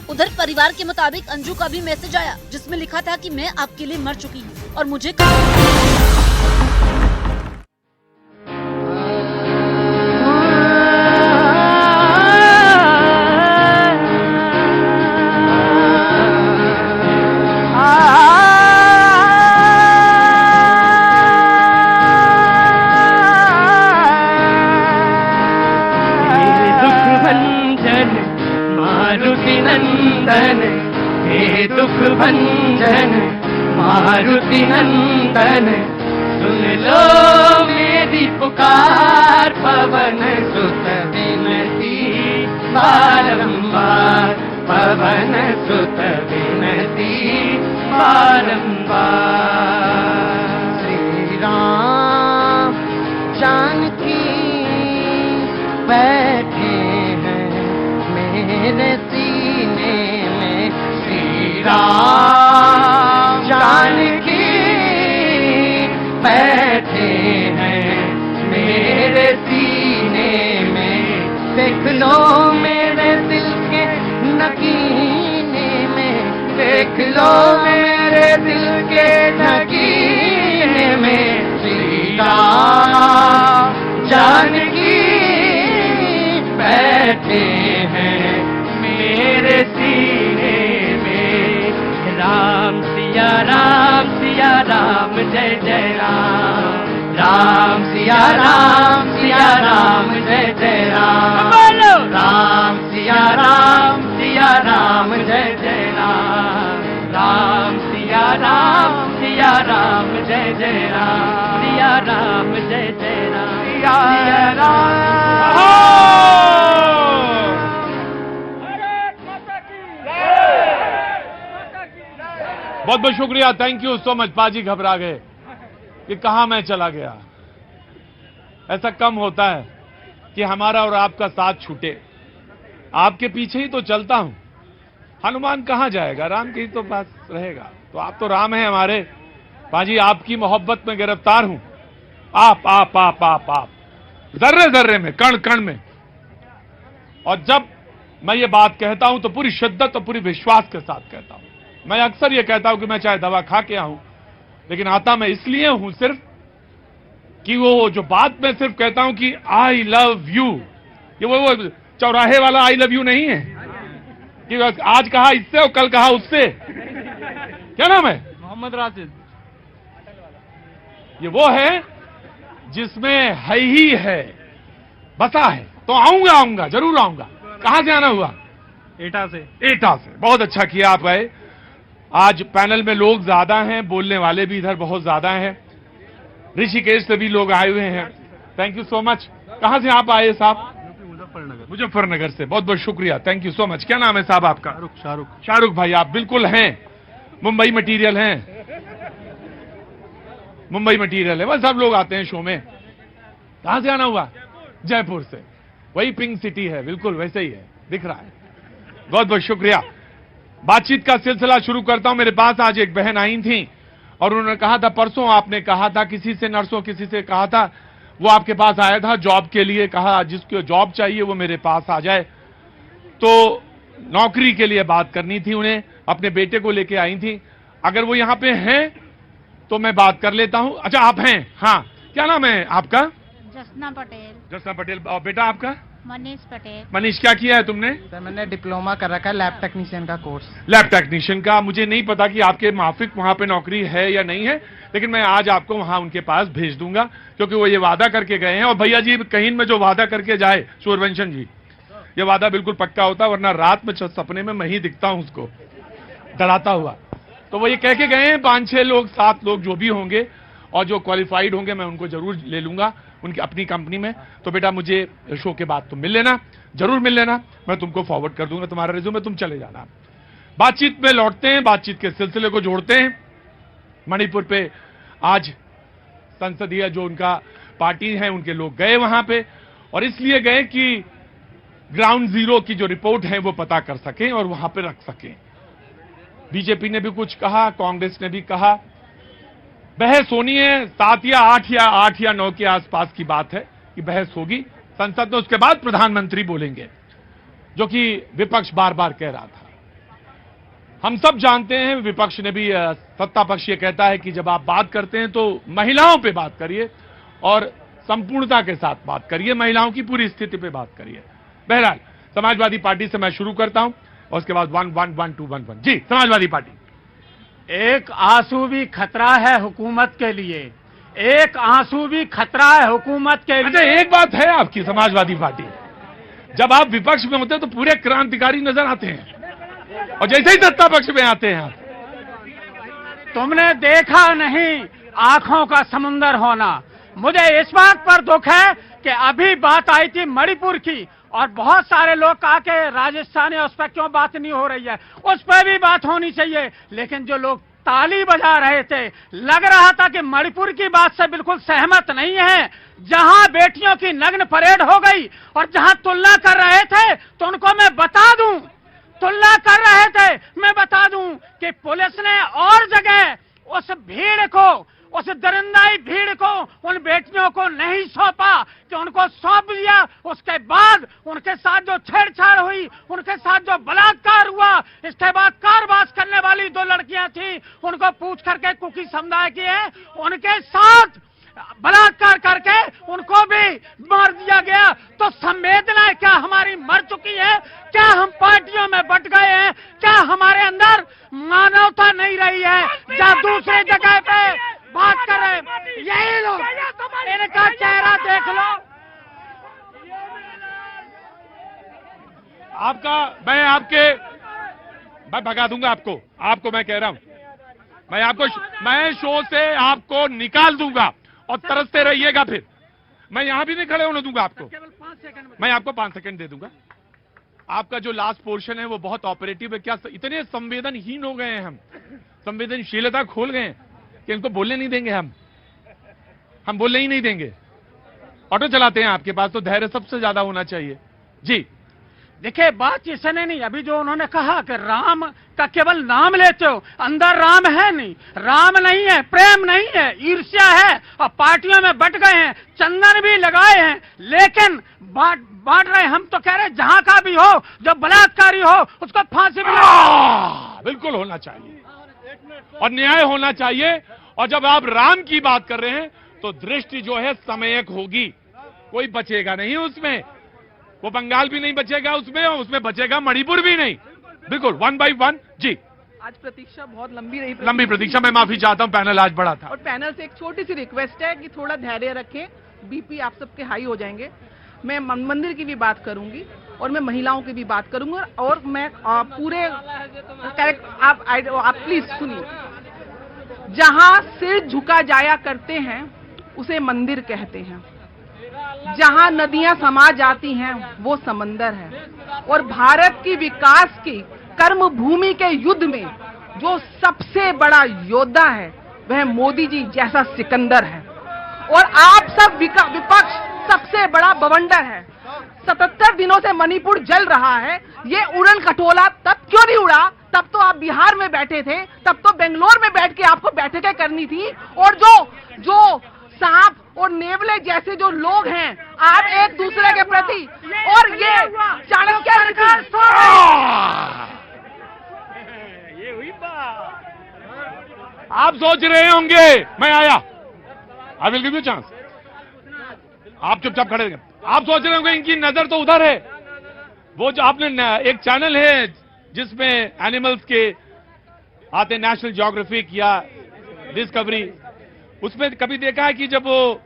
उधर परिवार के मुताबिक अंजू का भी मैसेज आया, जिसमें लिखा था कि मैं आपके लिए मर चुकी हूँ और मुझे भंजन मारुति नंदन, सुन लो मेरी पुकार, पवन सुत विनती बारंबार, पवन सुत विनती बारंबार। श्री राम जानकी बैठे हैं मेरे सीने में, श्री राम जानकी बैठे हैं मेरे सीने में, देख लो मेरे दिल के नगीने में, देख लो मेरे दिल के नगीने में, श्री राम जानकी बैठे हैं मेरे सीने में। राम सिया राम जय जय राम, राम सिया राम जय जय राम, बोलो राम सिया राम जय जय राम, राम सिया राम जय जय राम, सिया राम जय जय राम, सिया राम। बहुत बहुत शुक्रिया, थैंक यू सो मच। पाजी घबरा गए कि कहां मैं चला गया। ऐसा कम होता है कि हमारा और आपका साथ छूटे। आपके पीछे ही तो चलता हूं, हनुमान कहां जाएगा, राम के ही तो पास रहेगा। तो आप तो राम हैं हमारे। पाजी आपकी मोहब्बत में गिरफ्तार हूं, आप आप आप आप आप जर्रे जर्रे में, कण कण में। और जब मैं ये बात कहता हूं तो पूरी शिद्दत और पूरी विश्वास के साथ कहता हूं। मैं अक्सर ये कहता हूं कि मैं चाहे दवा खा के आऊं, लेकिन आता मैं इसलिए हूं सिर्फ कि वो जो बात मैं सिर्फ कहता हूं कि आई लव यू, ये वो चौराहे वाला आई लव यू नहीं है कि आज कहा इससे और कल कहा उससे। क्या नाम है? मोहम्मद राशिद। ये वो है जिसमें है ही है, बसा है। तो आऊंगा, जरूर आऊंगा। कहां से आना हुआ? एटा से। एटा से। बहुत अच्छा किया आप आए। आज पैनल में लोग ज्यादा हैं, बोलने वाले भी इधर बहुत ज्यादा हैं। ऋषिकेश से भी लोग आए हुए हैं। Thank you so much. कहां से आप आए साहब? मुजफ्फरनगर से। बहुत बहुत शुक्रिया, थैंक यू सो मच। क्या नाम है साहब आपका? शाहरुख भाई। आप बिल्कुल हैं, मुंबई मटीरियल हैं, मुंबई मटीरियल है। बस सब लोग आते हैं शो में। कहां से आना हुआ? जयपुर से। वही पिंक सिटी है, बिल्कुल वैसे ही है, दिख रहा है। बहुत बहुत शुक्रिया। बातचीत का सिलसिला शुरू करता हूं। मेरे पास आज एक बहन आई थी और उन्होंने कहा था, परसों आपने कहा था किसी से, नर्सों किसी से कहा था, वो आपके पास आया था जॉब के लिए, कहा जिसको जॉब चाहिए वो मेरे पास आ जाए। तो नौकरी के लिए बात करनी थी उन्हें, अपने बेटे को लेके आई थी। अगर वो यहाँ पे हैं तो मैं बात कर लेता हूं। अच्छा आप हैं? हाँ। क्या नाम है आपका? जसना पटेल। जसना पटेल। और बेटा आपका? मनीष पटेल। मनीष, क्या किया है तुमने? सर मैंने डिप्लोमा कर रखा है लैब टेक्नीशियन का कोर्स। लैब टेक्नीशियन का। मुझे नहीं पता कि आपके माफिक वहां पे नौकरी है या नहीं है, लेकिन मैं आज आपको वहां उनके पास भेज दूंगा, क्योंकि वो ये वादा करके गए हैं। और भैया जी कहीं में जो वादा करके जाए, सूर्यवंशन जी, ये वादा बिल्कुल पक्का होता है, वरना रात में सपने में मैं ही दिखता हूं उसको डराता हुआ। तो वो ये कह के गए हैं 5-6 लोग 7 लोग जो भी होंगे और जो क्वालिफाइड होंगे मैं उनको जरूर ले लूंगा उनकी अपनी कंपनी में। तो बेटा मुझे शो के बाद तुम मिल लेना, जरूर मिल लेना, मैं तुमको फॉरवर्ड कर दूंगा तुम्हारा रिज्यूमे, तुम चले जाना। बातचीत में लौटते हैं, बातचीत के सिलसिले को जोड़ते हैं। मणिपुर पे आज संसदीय जो उनका पार्टी है उनके लोग गए वहां पे, और इसलिए गए कि ग्राउंड जीरो की जो रिपोर्ट है वो पता कर सकें और वहां पे रख सकें। बीजेपी ने भी कुछ कहा, कांग्रेस ने भी कहा। बहस होनी है 7 या 8 या 9 के आसपास की बात है कि बहस होगी संसद में। उसके बाद प्रधानमंत्री बोलेंगे, जो कि विपक्ष बार बार कह रहा था। हम सब जानते हैं, विपक्ष ने भी, सत्ता पक्ष ये कहता है कि जब आप बात करते हैं तो महिलाओं पे बात करिए और संपूर्णता के साथ बात करिए, महिलाओं की पूरी स्थिति पे बात करिए। बहरहाल समाजवादी पार्टी से मैं शुरू करता हूं और उसके बाद 1-1-1-2-1-1 जी। समाजवादी पार्टी। एक आंसू भी खतरा है हुकूमत के लिए, एक आंसू भी खतरा है हुकूमत के लिए। अच्छा एक बात है आपकी, समाजवादी पार्टी जब आप विपक्ष में होते हैं तो पूरे क्रांतिकारी नजर आते हैं, और जैसे ही सत्ता पक्ष में आते हैं आप, तुमने देखा नहीं आंखों का समुंदर होना। मुझे इस बात पर दुख है कि अभी बात आई थी मणिपुर की और बहुत सारे लोग कहा कि राजस्थान है उस पर क्यों बात नहीं हो रही है, उस पर भी बात होनी चाहिए। लेकिन जो लोग ताली बजा रहे थे, लग रहा था कि मणिपुर की बात से बिल्कुल सहमत नहीं है। जहां बेटियों की नग्न परेड हो गई और जहां तुलना कर रहे थे, तो उनको मैं बता दूं, तुलना कर रहे थे, मैं बता दूं कि पुलिस ने और जगह उस भीड़ को, उस दरिंदाई भीड़ को, उन बेटियों को नहीं सौंपा कि उनको सौंप दिया। उसके बाद उनके साथ जो छेड़छाड़ हुई, उनके साथ जो बलात्कार हुआ, इसके बाद कारवास करने वाली 2 लड़कियां थी, उनको पूछ करके कुकी समुदाय की है, उनके साथ बलात्कार करके उनको भी मार दिया गया। तो संवेदना क्या हमारी मर चुकी है? क्या हम पार्टियों में बंट गए हैं? क्या हमारे अंदर मानवता नहीं रही है? जहाँ दूसरी जगह पे बात कर रहे हैं यही लोग, इनका चेहरा देख लो। आपका मैं भगा दूंगा आपको मैं कह रहा हूं, मैं शो से आपको निकाल दूंगा और तरसते रहिएगा। फिर मैं यहां भी नहीं खड़े होने दूंगा आपको, मैं आपको 5 सेकंड दे दूंगा। आपका जो लास्ट पोर्शन है वो बहुत ऑपरेटिव है। क्या इतने संवेदनहीन हो गए हैं हम, संवेदनशीलता खोल गए हैं कि इनको बोलने नहीं देंगे, हम बोलने ही नहीं देंगे। ऑटो चलाते हैं आपके पास, तो धैर्य सबसे ज्यादा होना चाहिए जी। देखिए बात इसने नहीं, अभी जो उन्होंने कहा कि राम का केवल नाम लेते हो, अंदर राम है नहीं, राम नहीं है, प्रेम नहीं है, ईर्ष्या है और पार्टियों में बट गए हैं, चंदन भी लगाए हैं, लेकिन बांट रहे। हम तो कह रहे हैं जहां का भी हो, जो बलात्कारी हो उसको फांसी बिल्कुल होना चाहिए और न्याय होना चाहिए। और जब आप राम की बात कर रहे हैं तो दृष्टि जो है समयक होगी, कोई बचेगा नहीं उसमें, वो बंगाल भी नहीं बचेगा उसमें, और उसमें बचेगा मणिपुर भी नहीं। बिल्कुल 1 by 1 जी। आज प्रतीक्षा बहुत लंबी रही, लंबी प्रतीक्षा, मैं माफी चाहता हूं, पैनल आज बड़ा था। और पैनल से एक छोटी सी रिक्वेस्ट है कि थोड़ा धैर्य रखें, बीपी आप सबके हाई हो जाएंगे। मैं मंदिर की भी बात करूंगी और मैं महिलाओं की भी बात करूंगा और मैं पूरे करेक्ट आप प्लीज सुनिए। जहां सिर झुका जाया करते हैं उसे मंदिर कहते हैं, जहां नदियां समा जाती हैं वो समंदर है। और भारत की विकास की कर्म भूमि के युद्ध में जो सबसे बड़ा योद्धा है वह मोदी जी जैसा सिकंदर है, और आप सब विपक्ष सबसे बड़ा बवंडर है। 77 दिनों से मणिपुर जल रहा है, ये उड़न खटोला तब क्यों नहीं उड़ा? तब तो आप बिहार में बैठे थे, तब तो बेंगलोर में बैठ के आपको बैठकें करनी थी। और जो सांप और नेवले जैसे जो लोग हैं, आप एक दूसरे के प्रति, और ये चाणक्य ये हुई बात। आप सोच रहे होंगे मैं आया, आई विल गिव यू चांस, आप चुपचाप खड़े रहे। आप सोच रहे होंगे इनकी नजर तो उधर है, वो जो आपने एक चैनल है जिसमें एनिमल्स के आते, नेशनल ज्योग्राफिक या डिस्कवरी, उसमें कभी देखा है कि जब वो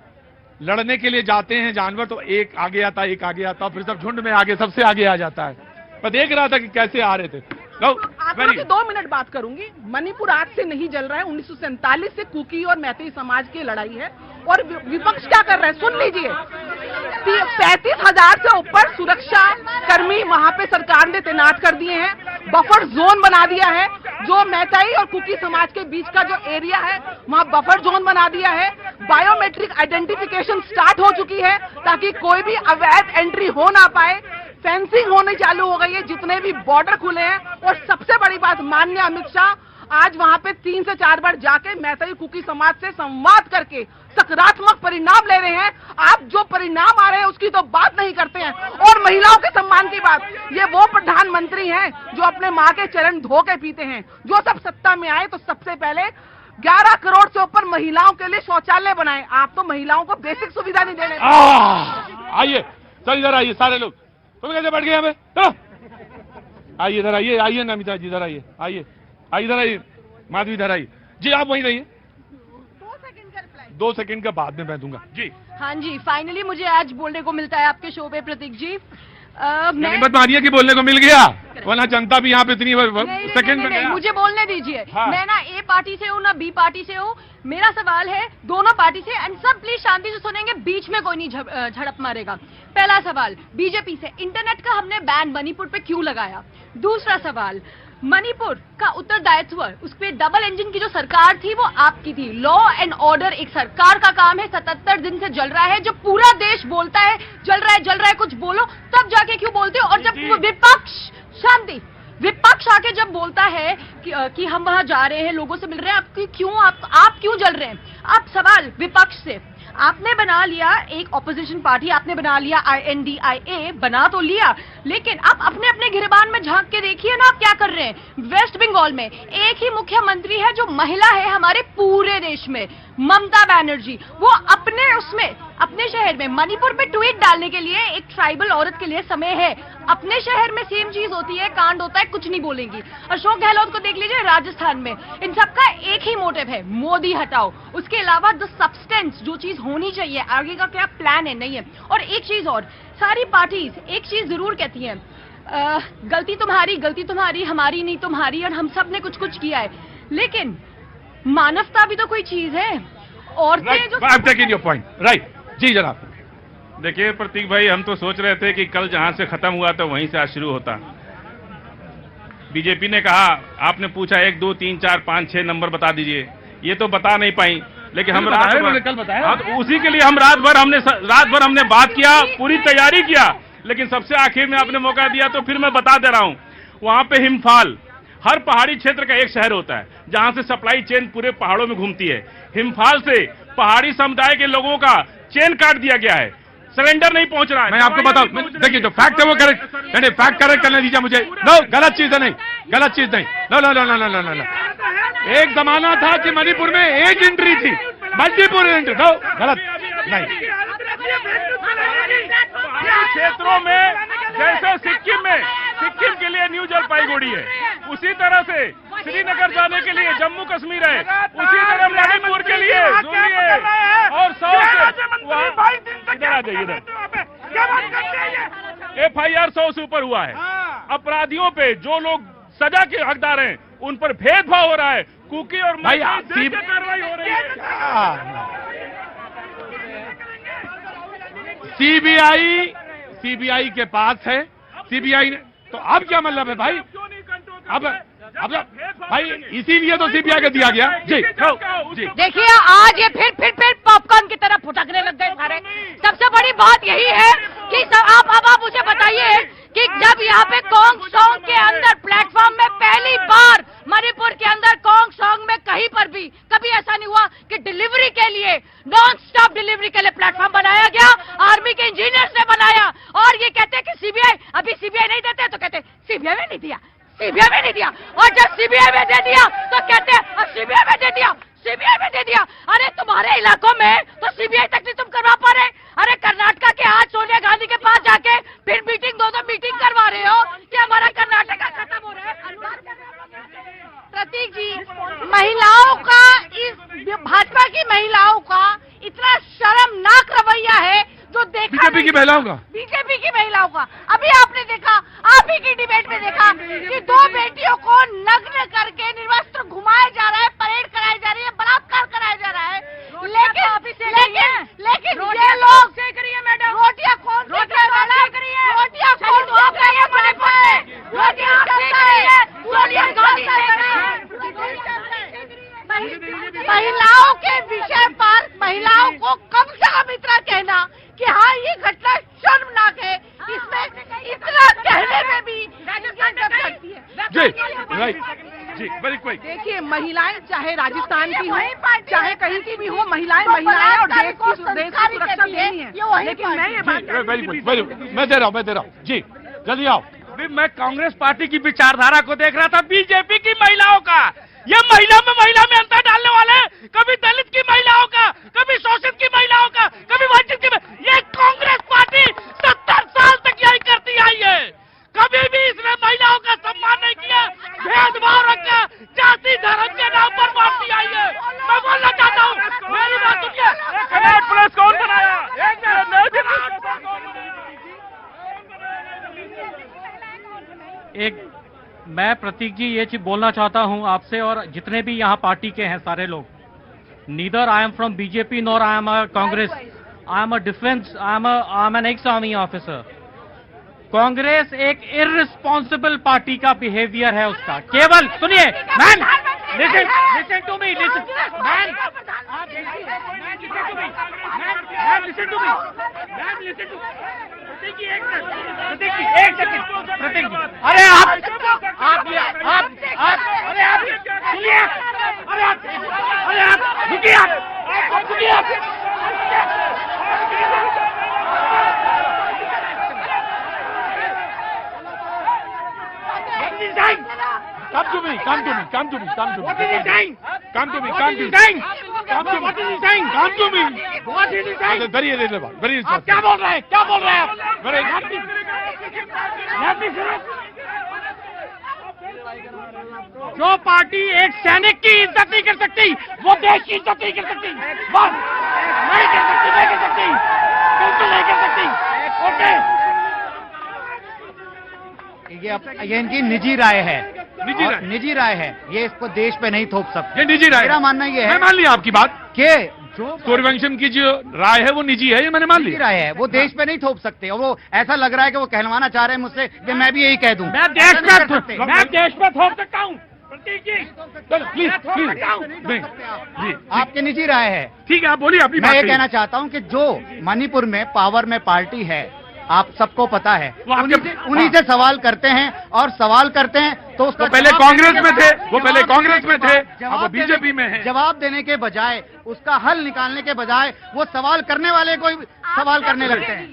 लड़ने के लिए जाते हैं जानवर तो एक आगे आता, एक आगे आता, फिर सब झुंड में आगे सबसे आगे आ जाता है। मैं देख रहा था कि कैसे आ रहे थे। आपसे 2 मिनट बात करूंगी। मणिपुर आज से नहीं जल रहा है, 1947 से कुकी और मैतेई समाज की लड़ाई है। और विपक्ष क्या कर रहा है सुन लीजिए, 35,000 से ऊपर सुरक्षा कर्मी वहां पे सरकार ने तैनात कर दिए हैं, बफर जोन बना दिया है, जो मैतेई और कुकी समाज के बीच का जो एरिया है वहां बफर जोन बना दिया है, बायोमेट्रिक आइडेंटिफिकेशन स्टार्ट हो चुकी है ताकि कोई भी अवैध एंट्री हो ना पाए, फेंसिंग होनी चालू हो गई है, जितने भी बॉर्डर खुले हैं। और सबसे बड़ी बात, माननीय अमित शाह आज वहां पे 3 से 4 बार जाके मैतेई कुकी समाज से संवाद करके सकारात्मक परिणाम ले रहे हैं। आप जो परिणाम आ रहे हैं उसकी तो बात नहीं करते हैं। और महिलाओं के सम्मान की बात, ये वो प्रधानमंत्री हैं जो अपने माँ के चरण धो के पीते हैं। जो सब सत्ता में आए तो सबसे पहले 11 करोड़ से ऊपर महिलाओं के लिए शौचालय बनाए। आप तो महिलाओं को बेसिक सुविधा नहीं दे रहे। आइए सर, इधर आइए सारे लोग, तुम कैसे बैठ गए हमें? चलो आइए इधर आइए, आइए नमिता जी इधर आइए, आइए इधर आइए, माधवी इधर आइए जी, आप वहीं रहिए, 2 सेकंड का बाद में मैं दूंगा जी। हाँ जी, फाइनली मुझे आज बोलने को मिलता है आपके शो पे प्रतीक जी। मैं मत मानिए कि बोलने को मिल गया, वरना जनता भी यहाँ पे इतनी सेकंड में गया। मुझे बोलने दीजिए। हाँ। मैं ना ए पार्टी से हूँ ना बी पार्टी से हूँ, मेरा सवाल है दोनों पार्टी से, एंड सब प्लीज शांति से सुनेंगे, बीच में कोई नहीं झड़प मारेगा। पहला सवाल, बीजेपी से इंटरनेट का हमने बैन मणिपुर पे क्यों लगाया? दूसरा सवाल, मणिपुर का उत्तरदायित्व, उस पे डबल इंजन की जो सरकार थी वो आपकी थी। लॉ एंड ऑर्डर एक सरकार का काम है, 77 दिन से जल रहा है। जब पूरा देश बोलता है जल रहा है कुछ बोलो, तब जाके क्यों बोलते हो? और जब विपक्ष, शांति, विपक्ष आके जब बोलता है कि हम वहां जा रहे हैं, लोगों से मिल रहे हैं, आप क्यों जल रहे हैं? अब सवाल विपक्ष से, आपने बना लिया एक ऑपोजिशन पार्टी, आपने बना लिया INDIA, बना तो लिया, लेकिन आप अपने अपने गिरबान में झांक के देखिए ना आप क्या कर रहे हैं। वेस्ट बंगाल में एक ही मुख्यमंत्री है जो महिला है हमारे पूरे देश में, ममता बनर्जी। वो अपने शहर में, मणिपुर में ट्वीट डालने के लिए एक ट्राइबल औरत के लिए समय है, अपने शहर में सेम चीज होती है, कांड होता है, कुछ नहीं बोलेंगी। अशोक गहलोत को देख लीजिए राजस्थान में। इन सबका एक ही मोटिव है, मोदी हटाओ। उसके अलावा द सब्सटेंस, जो चीज होनी चाहिए, आगे का क्या प्लान है, नहीं है। और एक चीज और, सारी पार्टीज एक चीज जरूर कहती हैं, गलती तुम्हारी, हमारी नहीं तुम्हारी, और हम सब ने कुछ कुछ किया है, लेकिन मानवता भी तो कोई चीज है। और राइट जी जनाब। देखिए प्रतीक भाई, हम तो सोच रहे थे कि कल जहां से खत्म हुआ था वहीं से आज शुरू होता। बीजेपी ने कहा, आपने पूछा 1 2 3 4 5 6 नंबर बता दीजिए, ये तो बता नहीं पाई, लेकिन हम कल बताया। तो उसी के लिए हम रात भर हमने बात किया, पूरी तैयारी किया, लेकिन सबसे आखिर में आपने मौका दिया तो फिर मैं बता दे रहा हूं, वहां पे हिमफाल, हर पहाड़ी क्षेत्र का एक शहर होता है जहां से सप्लाई चेन पूरे पहाड़ों में घूमती है। हिमफाल से पहाड़ी समुदाय के लोगों का चेन काट दिया गया है, सिलेंडर नहीं पहुंच रहा है। मैं आपको बताऊं, देखिए जो फैक्ट है वो करेक्ट, नहीं फैक्ट करेक्ट करने दीजिए मुझे। नो, गलत चीज है, नहीं गलत चीज नहीं। No no no no no no no, एक जमाना था कि मणिपुर में एक एंट्री थी, मल्टीपुर एंट्री। नो, गलत नहीं। क्षेत्रों में जैसे सिक्किम के लिए न्यू जलपाईगुड़ी है, उसी तरह से श्रीनगर जाने के लिए जम्मू कश्मीर है, उसी तरह मणिपुर के लिए जूली है और FIR 100 से ऊपर हुआ है। अपराधियों पे जो लोग सजा के हकदार हैं उन पर भेदभाव हो रहा है, कुकी और कार्रवाई हो रही है। सीबीआई के पास है, सीबीआई ने तो अब क्या मतलब है भाई? अब भाई इसीलिए तो सीबीआई को दिया गया। जी जी, देखिए आज ये फिर पॉपकॉर्न की तरह फुटकने लग गए सारे। सबसे बड़ी बात यही है कि आप मुझे बताइए कि जब यहाँ पे कोंग सॉन्ग के अंदर प्लेटफॉर्म में पहली बार मणिपुर के अंदर कोंग सॉन्ग में कहीं पर भी कभी ऐसा नहीं हुआ कि डिलीवरी के लिए, नॉन स्टॉप डिलीवरी के लिए प्लेटफॉर्म बनाया गया, आर्मी के इंजीनियर्स ने बनाया, और ये कहते कि सीबीआई, अभी सीबीआई नहीं देते तो कहते सीबीआई में नहीं दिया, सीबीआई में नहीं दिया, और जब सीबीआई में दे दिया तो कहते हैं सीबीआई में दे दिया, सीबीआई में दे दिया। अरे तुम्हारे इलाकों में तो सीबीआई तक नहीं तुम करवा पा रहे। अरे कर्नाटका के आज सोनिया गांधी के पास जाके फिर मीटिंग दो मीटिंग करवा रहे हो कि हमारा कर्नाटका खत्म हो रहा है। प्रतीक जी, महिलाओं का, इस भाजपा की महिलाओं का इतना शर्मनाक रवैया है जो देखा बीजेपी की महिलाओं का, बीजेपी की महिलाओं का। अभी आपने देखा, आप ही की डिबेट में देखा कि 2 बेटियों को नग्न करके निर्वस्त्र घुमाया जा रहा है, परेड कराई जा रही है, बलात्कार कराया जा रहा है। लेकिन ये लोग मैडम रोटियां कौन सेक रही है? रोटियां कौन सेक रही है? मणिपुर में रोटियां सेक रही है, सोनिया गांधी सेक रही है। महिलाओं के विषय पर महिलाओं को कम से कम इतना कहना कि हाँ ये घटना शर्मनाक है, इसमें इतना कहने में भी जी वेरी क्विक। देखिए महिलाएं चाहे राजस्थान की हो, चाहे कहीं की भी हो, महिलाएं और देश की सुरक्षा देनी है। लेकिन मैं ये बात मैं दे रहा हूँ जी, जल्दी आओ। मैं कांग्रेस पार्टी की विचारधारा को देख रहा था, बीजेपी की महिलाओं का, ये महिला में अंतर डालने वाले, कभी दलित की महिलाओं का, कभी शोषित की महिलाओं का, कभी वंचित की। ये कांग्रेस पार्टी 70 साल तक यही करती आई है, कभी भी इसने महिलाओं का सम्मान नहीं किया, भेदभाव रखा, जाति धर्म के नाम पर मारती आई है। मैं बोलना चाहता हूँ, मेरी बात सुनिए, पुलिस कौन बनाया? मैं प्रतीक जी ये चीज बोलना चाहता हूं आपसे और जितने भी यहाँ पार्टी के हैं सारे लोग, neither I am from BJP nor I am a Congress, I am a defence, I am an ex army officer. Congress एक इररिस्पॉन्सिबल पार्टी का बिहेवियर है उसका। केवल सुनिए man, listen to me, listen man, listen to me, एक second प्रतीक जी, अरे आप सुनिए, अरे आप रुकिए, Come to me. What is he saying? Come to me. What is he saying? Very reasonable. आप क्या बोल रहे हैं? जो पार्टी एक सैनिक की इज्जत नहीं कर सकती, वो देश की इज्जत नहीं कर सकती। बस नहीं कर सकती, बिल्कुल नहीं कर सकती। ओके, ये इनकी निजी राय है, निजी राय है, ये इसको देश पे नहीं थोप सकते। ये निजी राय, मेरा मानना ये है, मैं मान लिया आपकी बात कि जो सूर्यवंशम की जो राय है वो निजी है, ये मैंने मान लिया। राय है, वो देश पे नहीं थोप सकते। और वो ऐसा लग रहा है कि वो कहलवाना चाह रहे हैं मुझसे कि मैं भी यही कह दूं। मैं देश पे थोप सकता हूँ प्लीज, आपकी निजी राय है, ठीक है, आप बोलिए अपनी मैं ये कहना चाहता हूँ कि जो मणिपुर में पावर में पार्टी है आप सबको पता है। उन्हीं से सवाल करते हैं और सवाल करते हैं तो उसका पहले कांग्रेस में थे, वो पहले कांग्रेस में थे, अब वो बीजेपी में है। जवाब देने के बजाय, उसका हल निकालने के बजाय वो सवाल करने वाले को सवाल करने लगते हैं।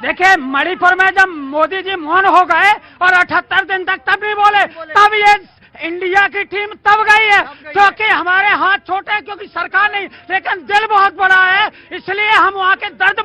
देखिए, मणिपुर में जब मोदी जी मौन हो गए और 78 दिन तक तब नहीं बोले, तब ये इंडिया की टीम तब गई है, क्योंकि हमारे हाथ छोटे हैं, क्योंकि सरकार नहीं, लेकिन दिल बहुत बड़ा है, इसलिए हम वहाँ के दर्द